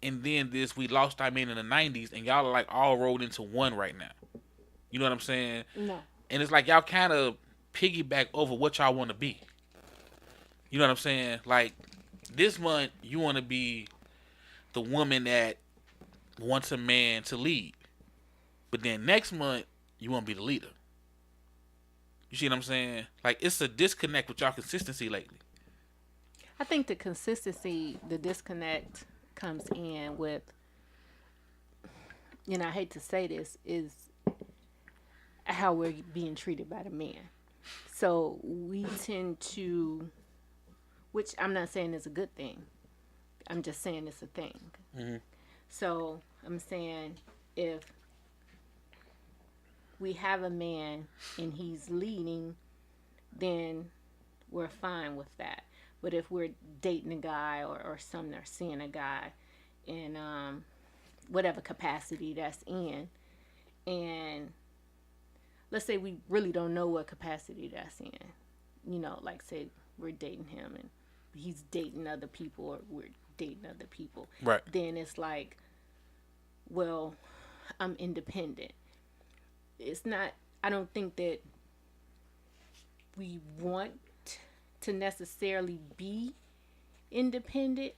and then this we lost our man in the 90s, and y'all are like all rolled into one right now. You know what I'm saying? No. And it's like y'all kind of piggyback over what y'all want to be. You know what I'm saying? Like this month you want to be the woman that wants a man to lead, but then next month you want to be the leader. You see what I'm saying? Like it's a disconnect with y'all consistency lately. I think the consistency, the disconnect comes in with, I hate to say this, is how we're being treated by the man. So we tend to, which I'm not saying is a good thing. I'm just saying it's a thing. Mm-hmm. So I'm saying if we have a man and he's leading, then we're fine with that. But if we're dating a guy or something, or seeing a guy in whatever capacity that's in, and let's say we really don't know what capacity that's in, like say we're dating him and he's dating other people, or we're dating other people. Right. Then it's like, well, I'm independent. It's not, I don't think that we want to necessarily be independent.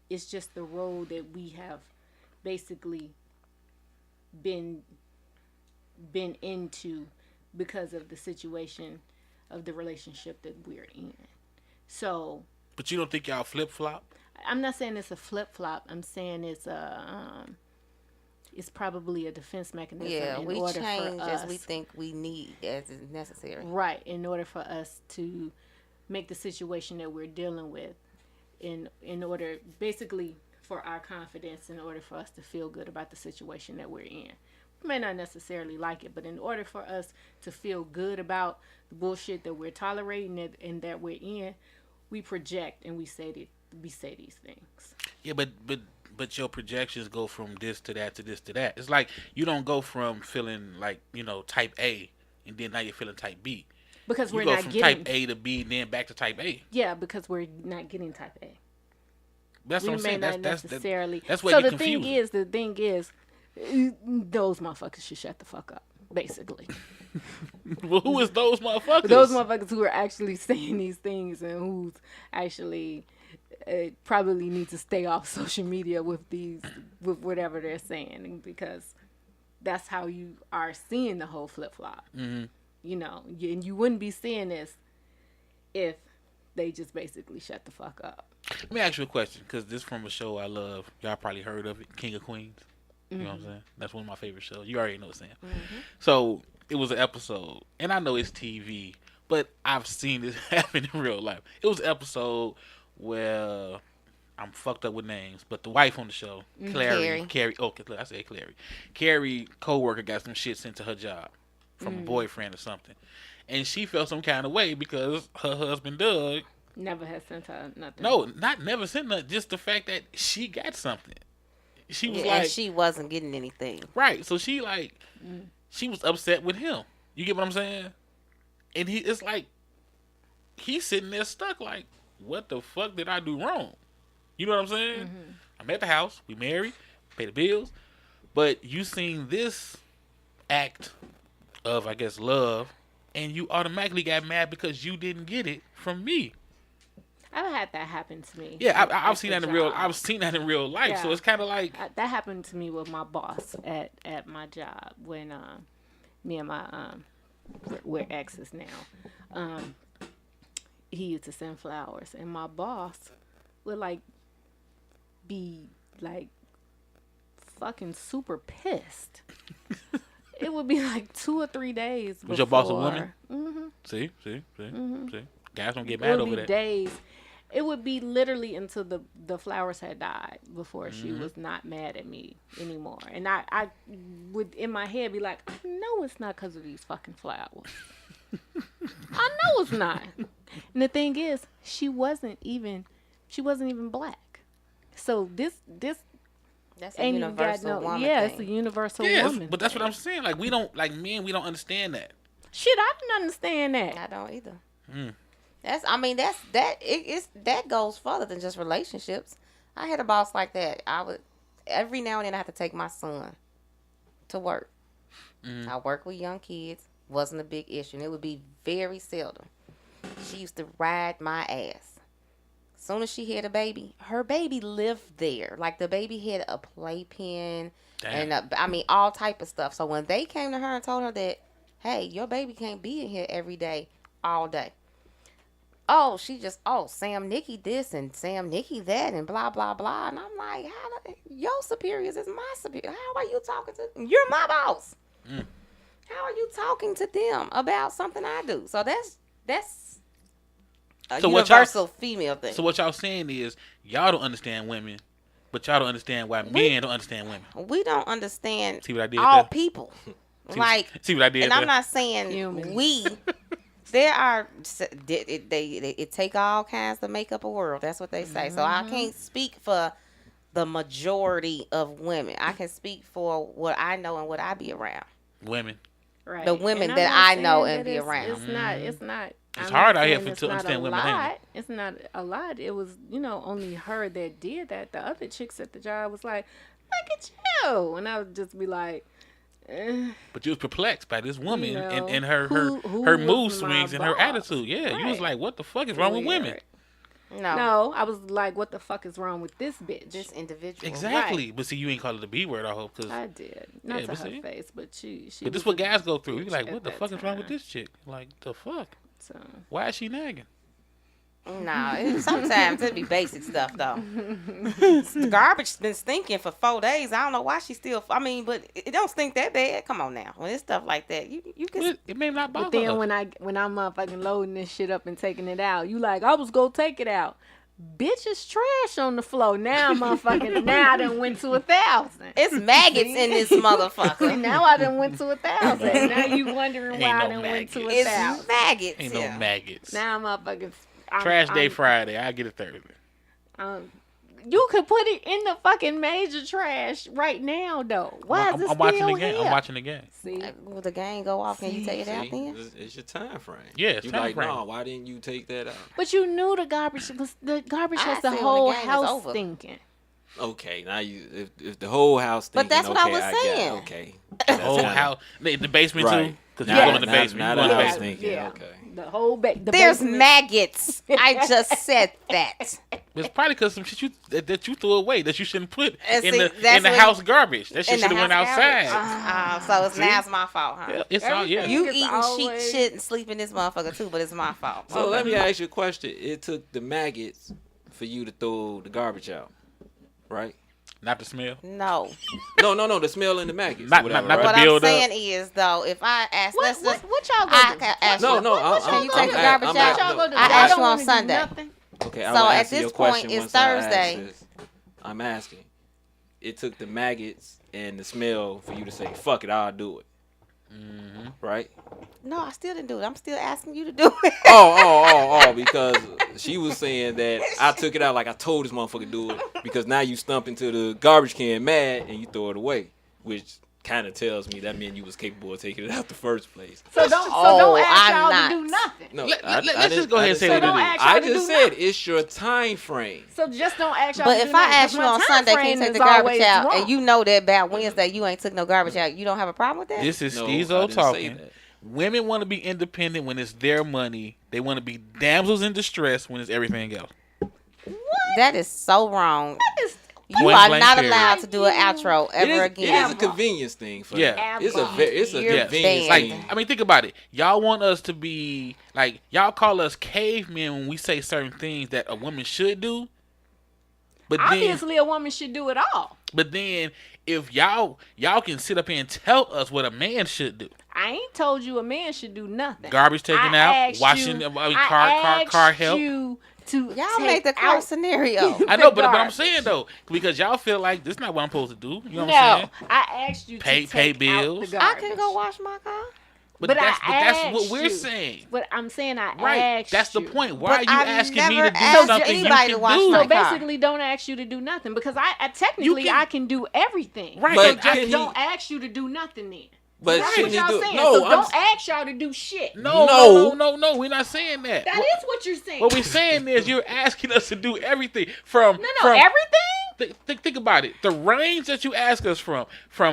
It's just the role that we have basically been into because of the situation of the relationship that we're in. So, But you don't think y'all flip flop? I'm not saying it's a flip flop. I'm saying it's it's probably a defense mechanism. Yeah, in we order change for as us, we think we need, as is necessary. right, in order for us to make the situation that we're dealing with, in order, basically, for our confidence, in order for us to feel good about the situation that we're in. We may not necessarily like it, but in order for us to feel good about the bullshit that we're tolerating and that we're in, we project and we say these things. Yeah, but your projections go from this to that to this to that. It's like you don't go from feeling like, type A, and then now you're feeling type B. Because You we're go not from getting type A to B, then back to type A. Yeah, because we're not getting type A. That's We what I'm may saying. not That's necessarily. that's what So get the confusing. thing is, those motherfuckers should shut the fuck up. Basically, Well, who is those motherfuckers? those motherfuckers who are actually saying these things and who's actually probably need to stay off social media with whatever they're saying, because that's how you are seeing the whole flip flop. Mm-hmm. And you wouldn't be seeing this if they just basically shut the fuck up. Let me ask you a question, because this is from a show I love. Y'all probably heard of it, King of Queens. You know what I'm saying? That's one of my favorite shows. You already know what I'm saying. Mm-hmm. So it was an episode, and I know it's TV, but I've seen this happen in real life. It was an episode where I'm fucked up with names, but the wife on the show, Carrie. Okay, I said Clary. Carrie, coworker, got some shit sent to her job from a boyfriend or something, and she felt some kind of way because her husband Doug. Never has sent her nothing. No, not never sent nothing. Just the fact that she got something. She was like, and she wasn't getting anything. right. So she she was upset with him. You get what I'm saying? And it's like he's sitting there stuck. Like, what the fuck did I do wrong? You know what I'm saying? Mm-hmm. I'm at the house. We married, pay the bills, but you seen this act of, I guess, love, and you automatically got mad because you didn't get it from me. I've had that happen to me. Yeah, I've seen at that in the real. job. I've seen that in real life. Yeah. So it's kind of like That happened to me with my boss at my job when me and my we're exes now. He used to send flowers, and my boss would be fucking super pissed. It would be like 2 or 3 days before. Was your boss a woman? Mm-hmm. See. Guys don't get It mad would over be that. days. It would be literally until the flowers had died before she was not mad at me anymore. And I would in my head be like, no, it's not because of these fucking flowers. I know it's not. And the thing is, she wasn't even black. So this That's a ain't universal woman yeah, thing. it's a universal Yeah, woman. but that's thing. what I'm saying. Like, we don't understand that. Shit, I didn't understand that. I don't either. Mm. That goes further than just relationships. I had a boss like that. I would every now and then I have to take my son to work. I work with young kids. Wasn't a big issue, and it would be very seldom. She used to ride my ass. Soon as she had a baby, her baby lived there. Like, the baby had a playpen and all type of stuff. So when they came to her and told her that, hey, your baby can't be in here every day, all day. Oh, she just, Sam Nikki this and Sam Nikki that and blah, blah, blah. And I'm like, your superiors is my superior. How are you talking to, you're my boss. How are you talking to them about something I do? So that's a universal female thing. So what y'all saying is y'all don't understand women, but y'all don't understand why men don't understand women. We don't understand See what I did all there? people. See what I did and there? I'm not saying Humans. we. There are it take all kinds to make up a world. That's what they say. So I can't speak for the majority of women. I can speak for what I know and what I be around. Women. Right. The women And I'm that not I know saying and that be it's- around. It's not. It's I'm hard not out here saying to it's not understand a women, ain't it? lot. It's not a lot. It was, only her that did that. The other chicks at the job was like, Look at you. And I would just be like, But you was perplexed by this woman You know, and her who her was mood my swings and her boss? attitude. Yeah, you was Right. like, what the fuck is wrong with women? Weird. No. No, I was like, what the fuck is wrong with this bitch? This individual. Exactly. But see, you ain't call it the B word, I hope, because. I did. Not Yeah, to but her see? face, but she But this was what a guys go through. We bitch like, at what the that fuck is wrong with time. this chick? Like, the fuck? So, Why is she nagging? No, sometimes it be basic stuff though. The garbage been stinking for 4 days. I don't know why she still. I mean, but it don't stink that bad. Come on now, when it's stuff like that, you can. It may not bother but then her. when I'm motherfucking loading this shit up and taking it out, you like, I was gonna take it out. Bitch, is trash on the floor. Now motherfucking, now I done went to 1,000. It's maggots in this See, motherfucker. now I done went to 1,000. Now you wondering why Ain't I no done went to maggots. It's 1,000. maggots. Ain't yeah. no maggots. Now motherfucking Trash day Friday. I get it Thursday. You could put it in the fucking major trash right now, though. Why is it I'm still watching the game. here? I'm watching the game. See, Will the game go off? Can you take it out See, then? it's your time frame. Yeah, it's you time like, frame. no, why didn't you take that out? but you knew the garbage has I the say when whole the game is house over. stinking. Okay, now if the whole house But thinking, that's what I okay, was got- saying. okay. The whole house. The basement, too? Right. Because Now- you go in the now- basement. now You go in the the house basement. thinking, okay. The whole the There's basement- maggots. I just said that. It's probably because some shit that you threw away that you shouldn't put And in see, the that's when- house garbage. That shit In the should have went house outside. garbage. So it's now it's my fault, huh? Yeah, it's all, yeah. Everything. You It's eating always- shit and sleeping this motherfucker too, but it's my fault. So let me ask you a question. It took the maggots for you to throw the garbage out, right? Not the smell. No. No, the smell and the maggots. Not- whatever, not right? the What I'm build up. saying is though, if I ask, What, let's what, just, what y'all I gonna do? can ask No, you. no, Can you take the I'm- garbage I'm- out? What y'all gonna do? I Y'all asked don't you on wanna do Sunday. nothing? Okay, So I at answer your this point, question it's once I ask Thursday. this. I'm asking. It took the maggots and the smell for you to say, "Fuck it, I'll do it." Mm-hmm. Right? No, I still didn't do it. I'm still asking you to do it. Oh, because she was saying that I took it out like I told this motherfucker to do it because now you stump into the garbage can mad and you throw it away, which kind of tells me that meant you was capable of taking it out the first place. So don't Oh, ask I'm y'all not. to do nothing. No, Let's I just go ahead and say didn't what So it don't is. ask y'all I to just do said nothing. it's your time frame. So just don't ask y'all But to do if nothing, I ask 'cause you my on time Sunday, can frame you take the is garbage always out, wrong. and you know that by Wednesday you ain't took no garbage out, you don't have a problem with that? This is No, I Stezo didn't say talking. that. Women want to be independent when it's their money. They want to be damsels in distress when it's everything else. That is so wrong. is- You Point are blank not period. allowed to do an outro It ever is again. a convenience thing for Yeah. them. It's a You're convenience banned. thing. I mean, think about it. Y'all want us to be like, y'all call us cavemen when we say certain things that a woman should do. But Obviously, a woman should do it all. then if y'all can sit up here and tell us what a man should do. I ain't told you a man should do nothing. Garbage taken I out, asked washing, you- car asked help. you to Y'all take make the car out scenario. I know, the but I'm garbage. saying though, because y'all feel like this is not what I'm supposed to do. You know what I'm No, saying? I asked you Pay to take bills. out the I garbage. can go wash my car. But that's I what asked we're you. saying. But I'm saying I Right. asked That's the you. point. Why are But you I've asking me never to do asked something you anybody to can wash do? my So car. basically, don't ask you to do nothing because I technically can- I can do everything. Right. But So just can he- don't ask you to do nothing then. But That's shouldn't what he y'all do? saying. No, so I'm don't ask y'all to do shit. No. We're not saying that. That is what you're saying. What we're saying is you're asking us to do everything from everything. Think about it. The range that you ask us from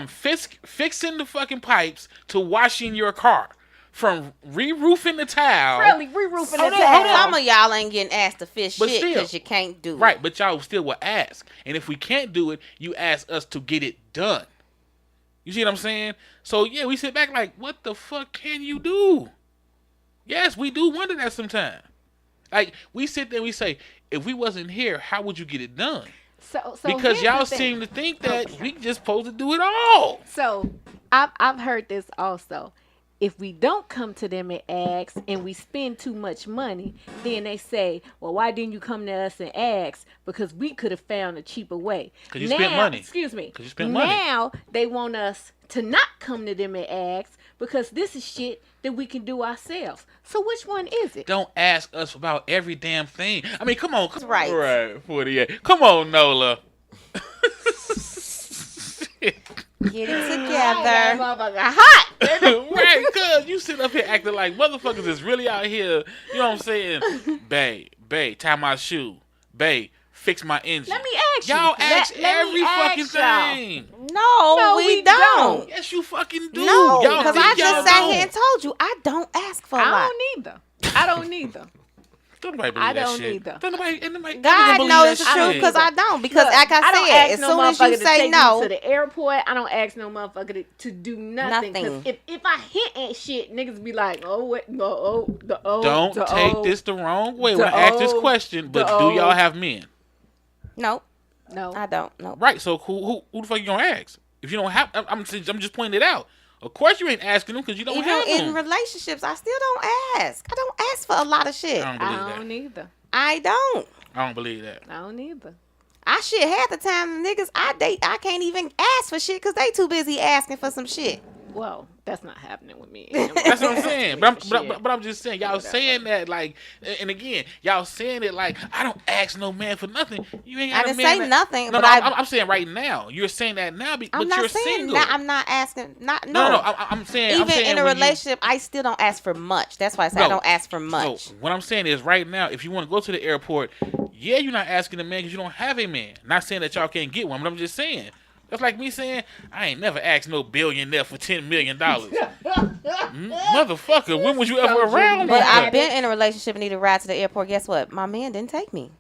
fixing the fucking pipes to washing your car, from re-roofing the tile. Really, re-roofing the Hold on, tile. hold on. Some of y'all ain't getting asked to fish But shit still. because you can't do it. Right, but y'all still will ask. And if we can't do it, you ask us to get it done. You see what I'm saying? So, yeah, we sit back like, what the fuck can you do? Yes, we do wonder that sometimes. Like, we sit there and we say, if we wasn't here, how would you get it done? So Because here's y'all the thing. seem to think that we just supposed to do it all. So I've heard this also. If we don't come to them and ask and we spend too much money, then they say, well, why didn't you come to us and ask? Because we could have found a cheaper way. 'Cause you spent money. Excuse me. 'Cause you spent money. Now they want us to not come to them and ask because this is shit that we can do ourselves. So which one is it? Don't ask us about every damn thing. I mean, come on. Right. Right, 48. Come on, Nola. Get it That together. motherfucker hot. Right, cuz you sit up here acting like motherfuckers is really out here, you know what I'm saying? Bae, tie my shoe. Bae, fix my engine. Let me ask you. Y'all ask Let me every ask fucking y'all. thing. No, we don't. Yes, you fucking do. No, Y'all because think I just y'all sat don't. here and told you I don't ask for a lot. I don't either. I don't either. Don't nobody believe I that don't shit. either. Don't nobody God believe knows that it's shit. true because I don't. Because Look, like I don't I ask said, as no soon as motherfucker you to say take no, me to the airport. I don't ask no motherfucker to do nothing. Nothing. Because if I hit and shit, niggas be like, oh, what? No, Don't take this the wrong way when I ask this question, but do y'all have men? no, No. I don't. No. Right, so who the fuck you gonna ask? If you don't have, I'm just pointing it out. Of course you ain't asking them because you don't Even have in them. relationships, I still don't ask. I don't ask for a lot of shit. I don't believe I don't that. either. I don't. I don't believe that. I don't either. I shit half the time the niggas I date, I can't even ask for shit because they too busy asking for some shit. Well, that's not happening with me. That's what I'm saying. But Shit. I'm just saying, y'all Whatever. saying that like, and again, y'all saying it like, I don't ask no man for nothing. You ain't I got a didn't man say that- nothing, No, but I'm saying right now. You're saying that now, but I'm you're not saying single. that. I'm not asking. No. I'm saying. Even in a when you- relationship, I still don't ask for much. That's why I say I No. don't ask for much. No, what I'm saying is right now, if you want to go to the airport, yeah, you're not asking a man because you don't have a man. Not saying that y'all can't get one, but I'm just saying. That's like me saying, I ain't never asked no billionaire for $10 million. Motherfucker, when was you ever around But me? I've been in a relationship and need a ride to the airport. Guess what? My man didn't take me.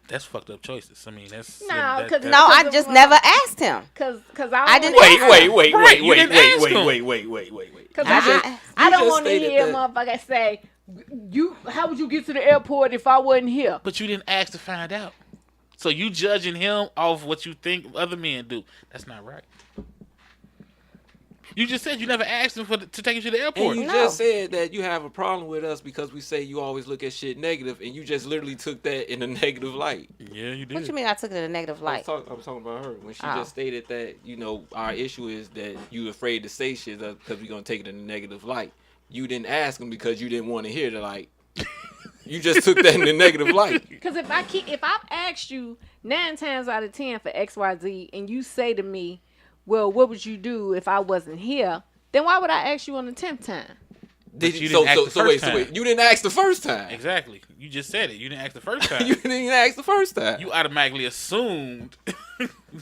That's fucked up choices. I mean, that's... No, that- 'cause that- No, I just never asked him. Cause I didn't Wait. Right, you didn't ask him. Cause I I just- don't just want to stated hear a that- motherfucker say, how would you get to the airport if I wasn't here? But you didn't ask to find out. So you judging him off what you think other men do. That's not right. You just said you never asked him to take you to the airport. And you No. just said that you have a problem with us because we say you always look at shit negative, and you just literally took that in a negative light. Yeah, you did. What you mean I took it in a negative light? I'm talking about her when she Oh. just stated that our issue is that you afraid to say shit because we're gonna take it in a negative light. You didn't ask him because you didn't want to hear the like. You just took that in a negative light. Because if I've asked you 9 times out of 10 for XYZ and you say to me, well, what would you do if I wasn't here? Then why would I ask you on the 10th time? Did you you? didn't ask the first Wait. time. You didn't ask the first time. Exactly. You just said it. You didn't ask the first time. You didn't even ask the first time. You automatically assumed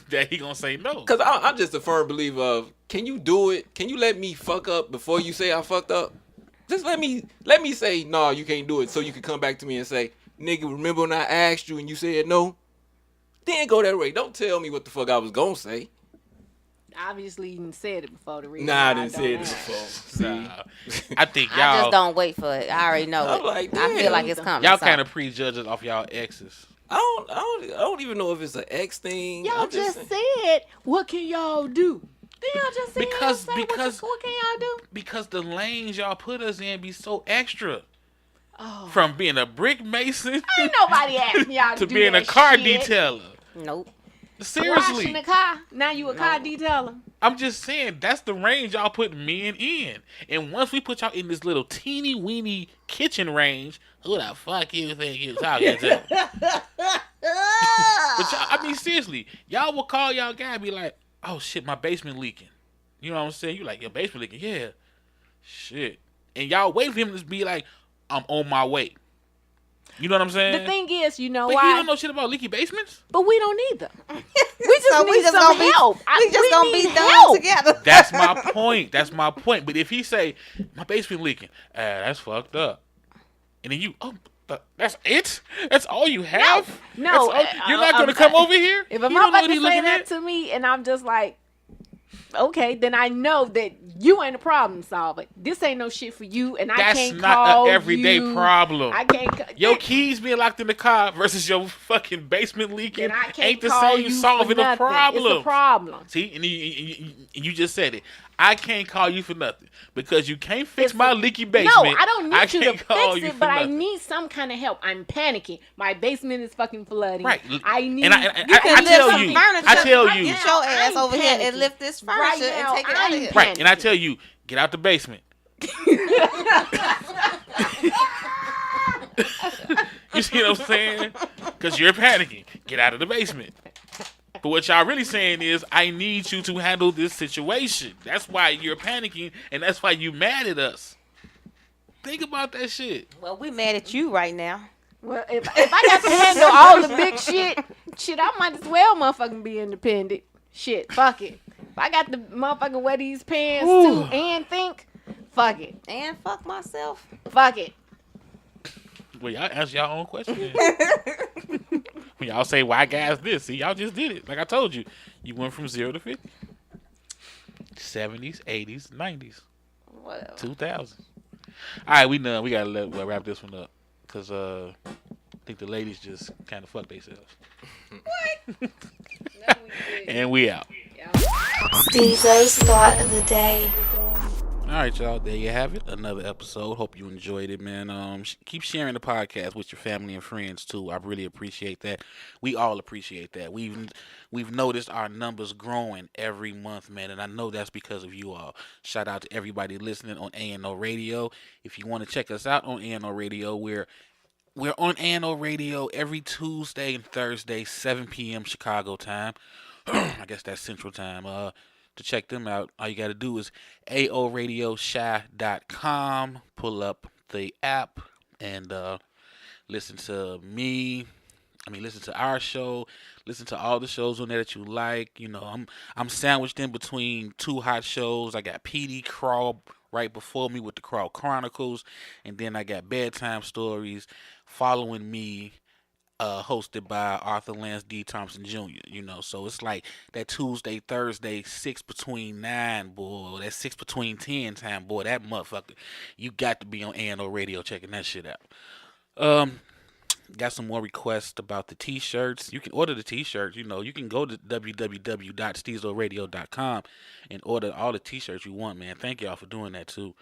that he gonna say no. Because I'm just a firm believer of, can you do it? Can you let me fuck up before you say I fucked up? Just let me say, no, you can't do it, so you can come back to me and say, nigga, remember when I asked you and you said no? Then go that way. Don't tell me what the fuck I was gonna say. Obviously, you didn't said it before the reason. Nah, why I didn't say it ask. before. See? Nah. I think I y'all just don't wait for it. I already know I'm it. like, I feel damn. like it's coming. y'all so. kind of prejudge it off y'all exes. I don't even know if it's an X thing. Y'all I'm just saying- said, what can y'all do? Then y'all just said, Because- what can y'all do? Because the lanes y'all put us in be so extra. Oh. From being a brick mason Ain't nobody asking y'all to do being a that car shit. detailer. Nope. Seriously. Washing the car. Now you a car detailer. I'm just saying that's the range y'all put men in. And once we put y'all in this little teeny weeny kitchen range, who the fuck you think you talking to? But y'all, I mean seriously, y'all will call y'all guy and be like, oh shit, my basement leaking. You know what I'm saying? You like, your basement leaking? Yeah. Shit. And y'all wait for him to just be like, I'm on my way. You know what I'm saying? The thing is, you know but why? he don't know shit about leaky basements. But we don't either. We just So need we just some gonna be help. we just gonna be need done help. together. That's my point. That's my point. But if he say, my basement leaking, that's fucked up. And then you, that's it? That's all you have? No, That's all- you're not going to come over here? If a You don't know what motherfucker he say looking that at? to me and I'm just like, okay, then I know that you ain't a problem solver. This ain't no shit for you, and I That's can't not call an everyday you. problem. I can't. Your keys being locked in the car versus your fucking basement leaking and I can't ain't the call same you solving for the nothing. problem. It's a problem. See, and you just said it. I can't call you for nothing because you can't fix my leaky basement. No, I don't need you to can't call fix you it, for but I nothing. need some kind of help. I'm panicking. My basement is fucking flooding. Right. I need. And I You can I lift tell some you, furniture. I tell you, Get your ass I'm over here panicking. and lift this furniture Right and now, take it out of I'm here. right, and I tell you, get out the basement. You see what I'm saying? Because you're panicking. Get out of the basement. But what y'all really saying is, I need you to handle this situation. That's why you're panicking, and that's why you mad at us. Think about that shit. Well, we mad at you right now. Well, if I got to handle all the big shit, I might as well motherfucking be independent. Shit, fuck it. If I got to motherfucking wear these pants too and think, fuck it. And fuck myself. Fuck it. Well, y'all answer y'all own question. When y'all say, why guys this? See, y'all just did it. Like I told you. You went from 0 to 50. 70s, 80s, 90s. Whatever. 2000s. All right, we done. We got to wrap this one up. Because I think the ladies just kind of fucked themselves. What? And we out. Stezo's Thought of the Day. All right, y'all. There you have it. Another episode. Hope you enjoyed it, man. Keep sharing the podcast with your family and friends too. I really appreciate that. We all appreciate that. We've noticed our numbers growing every month, man, and I know that's because of you all. Shout out to everybody listening on ANO Radio. If you want to check us out on ANO Radio, we're on ANO Radio every Tuesday and Thursday, 7 p.m. Chicago time. I guess that's Central Time. To check them out, all you got to do is aoradioshy.com, pull up the app, and listen to our show, listen to all the shows on there that you like. You know, I'm sandwiched in between two hot shows. I got PD Crawl right before me with the Crawl Chronicles, and then I got Bedtime Stories following me, hosted by Arthur Lance D. Thompson Jr., you know, so it's like that Tuesday, Thursday, 6 between 9, boy, that 6 between 10 time, boy, that motherfucker, you got to be on ANO Radio checking that shit out. Got some more requests about the t-shirts. You can order the t-shirts, you know, you can go to www.stezoradio.com and order all the t-shirts you want, man. Thank y'all for doing that, too.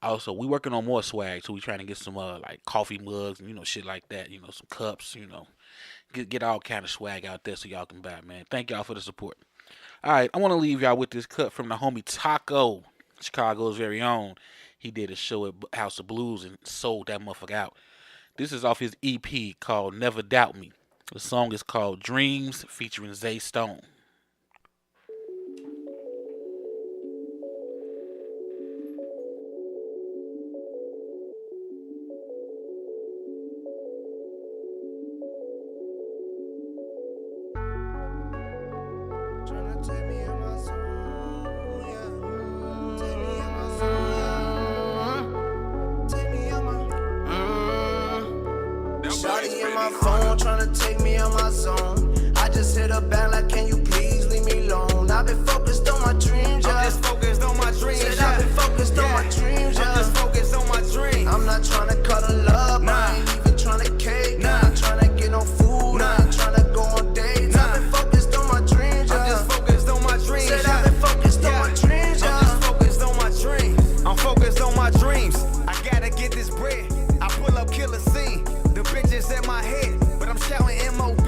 Also, we working on more swag, too. We trying to get some, like, coffee mugs and, you know, shit like that. You know, some cups, you know. Get all kind of swag out there so y'all can buy, man. Thank y'all for the support. All right, I want to leave y'all with this cut from the homie Taco, Chicago's very own. He did a show at House of Blues and sold that motherfucker out. This is off his EP called Never Doubt Me. The song is called Dreams featuring Zay Stone. Tryna take me on my zone. I just hit her back like, can you please leave me alone? I've been focused on my dreams, yeah. I'm just focused on my dreams, said I've been focused on my dreams, yeah. I'm just focused on my dreams. I'm not tryna cut a love, nah. I ain't even tryna cake, nah. I'm not tryna get no food, nah. I'm tryna go on dates, nah. I've been focused on my dreams, yeah. I'm just focused on my dreams, said I've been focused on my dreams, yeah. I'm just focused on my dreams. I'm focused on my dreams. I gotta get this bread. I pull up, kill a scene. The bitches at my head. I'm shouting MOB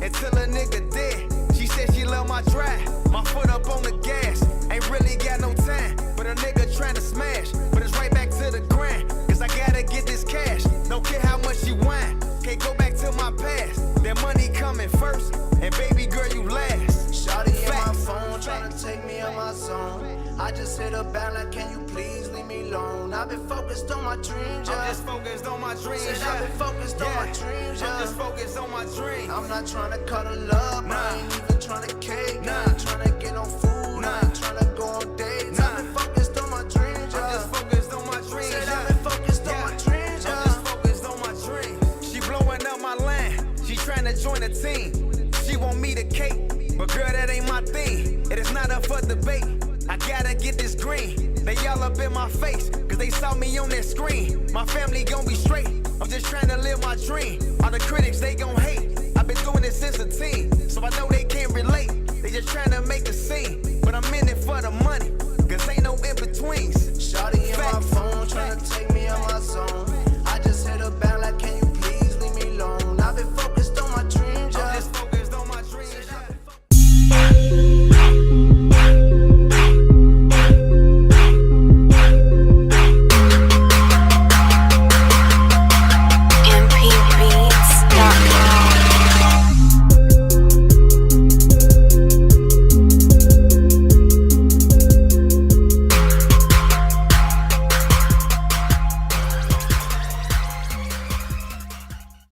until a nigga dead. She said she love my drive. My foot up on the gas. Ain't really got no time. But a nigga trying to smash. But it's right back to the grind. Cause I gotta get this cash. Don't care how much you whine. Can't go back to my past. That money coming first. And baby girl, you last. Shawty in my phone trying to take me on my zone. I just hit her back like, can you please leave me alone? I've been focused on my dreams, yeah. I'm just focused on my dreams, yeah. I've been focused on my dreams, yeah. I'm just focused on my dreams. I'm not trying to cut a love, nah. I ain't even trying to cake, nah. I'm trying to get no food, nah. I'm trying to go on dates, nah. I've been focused on my dreams, yeah. I'm just focused on my dreams, yeah. I've been focused on my dreams, yeah. I'm just focused on my dreams. She blowing up my line, she trying to join the team. She want me to cake, but girl, that ain't my thing. It is not up for debate. I gotta get this green. They all up in my face, cause they saw me on that screen. My family gon' be straight. I'm just trying to live my dream. All the critics, they gon' hate. I've been doing this since a teen, so I know they can't relate. They just trying to make a scene, but I'm in it for the money, cause ain't no in-betweens. Shawty in my phone.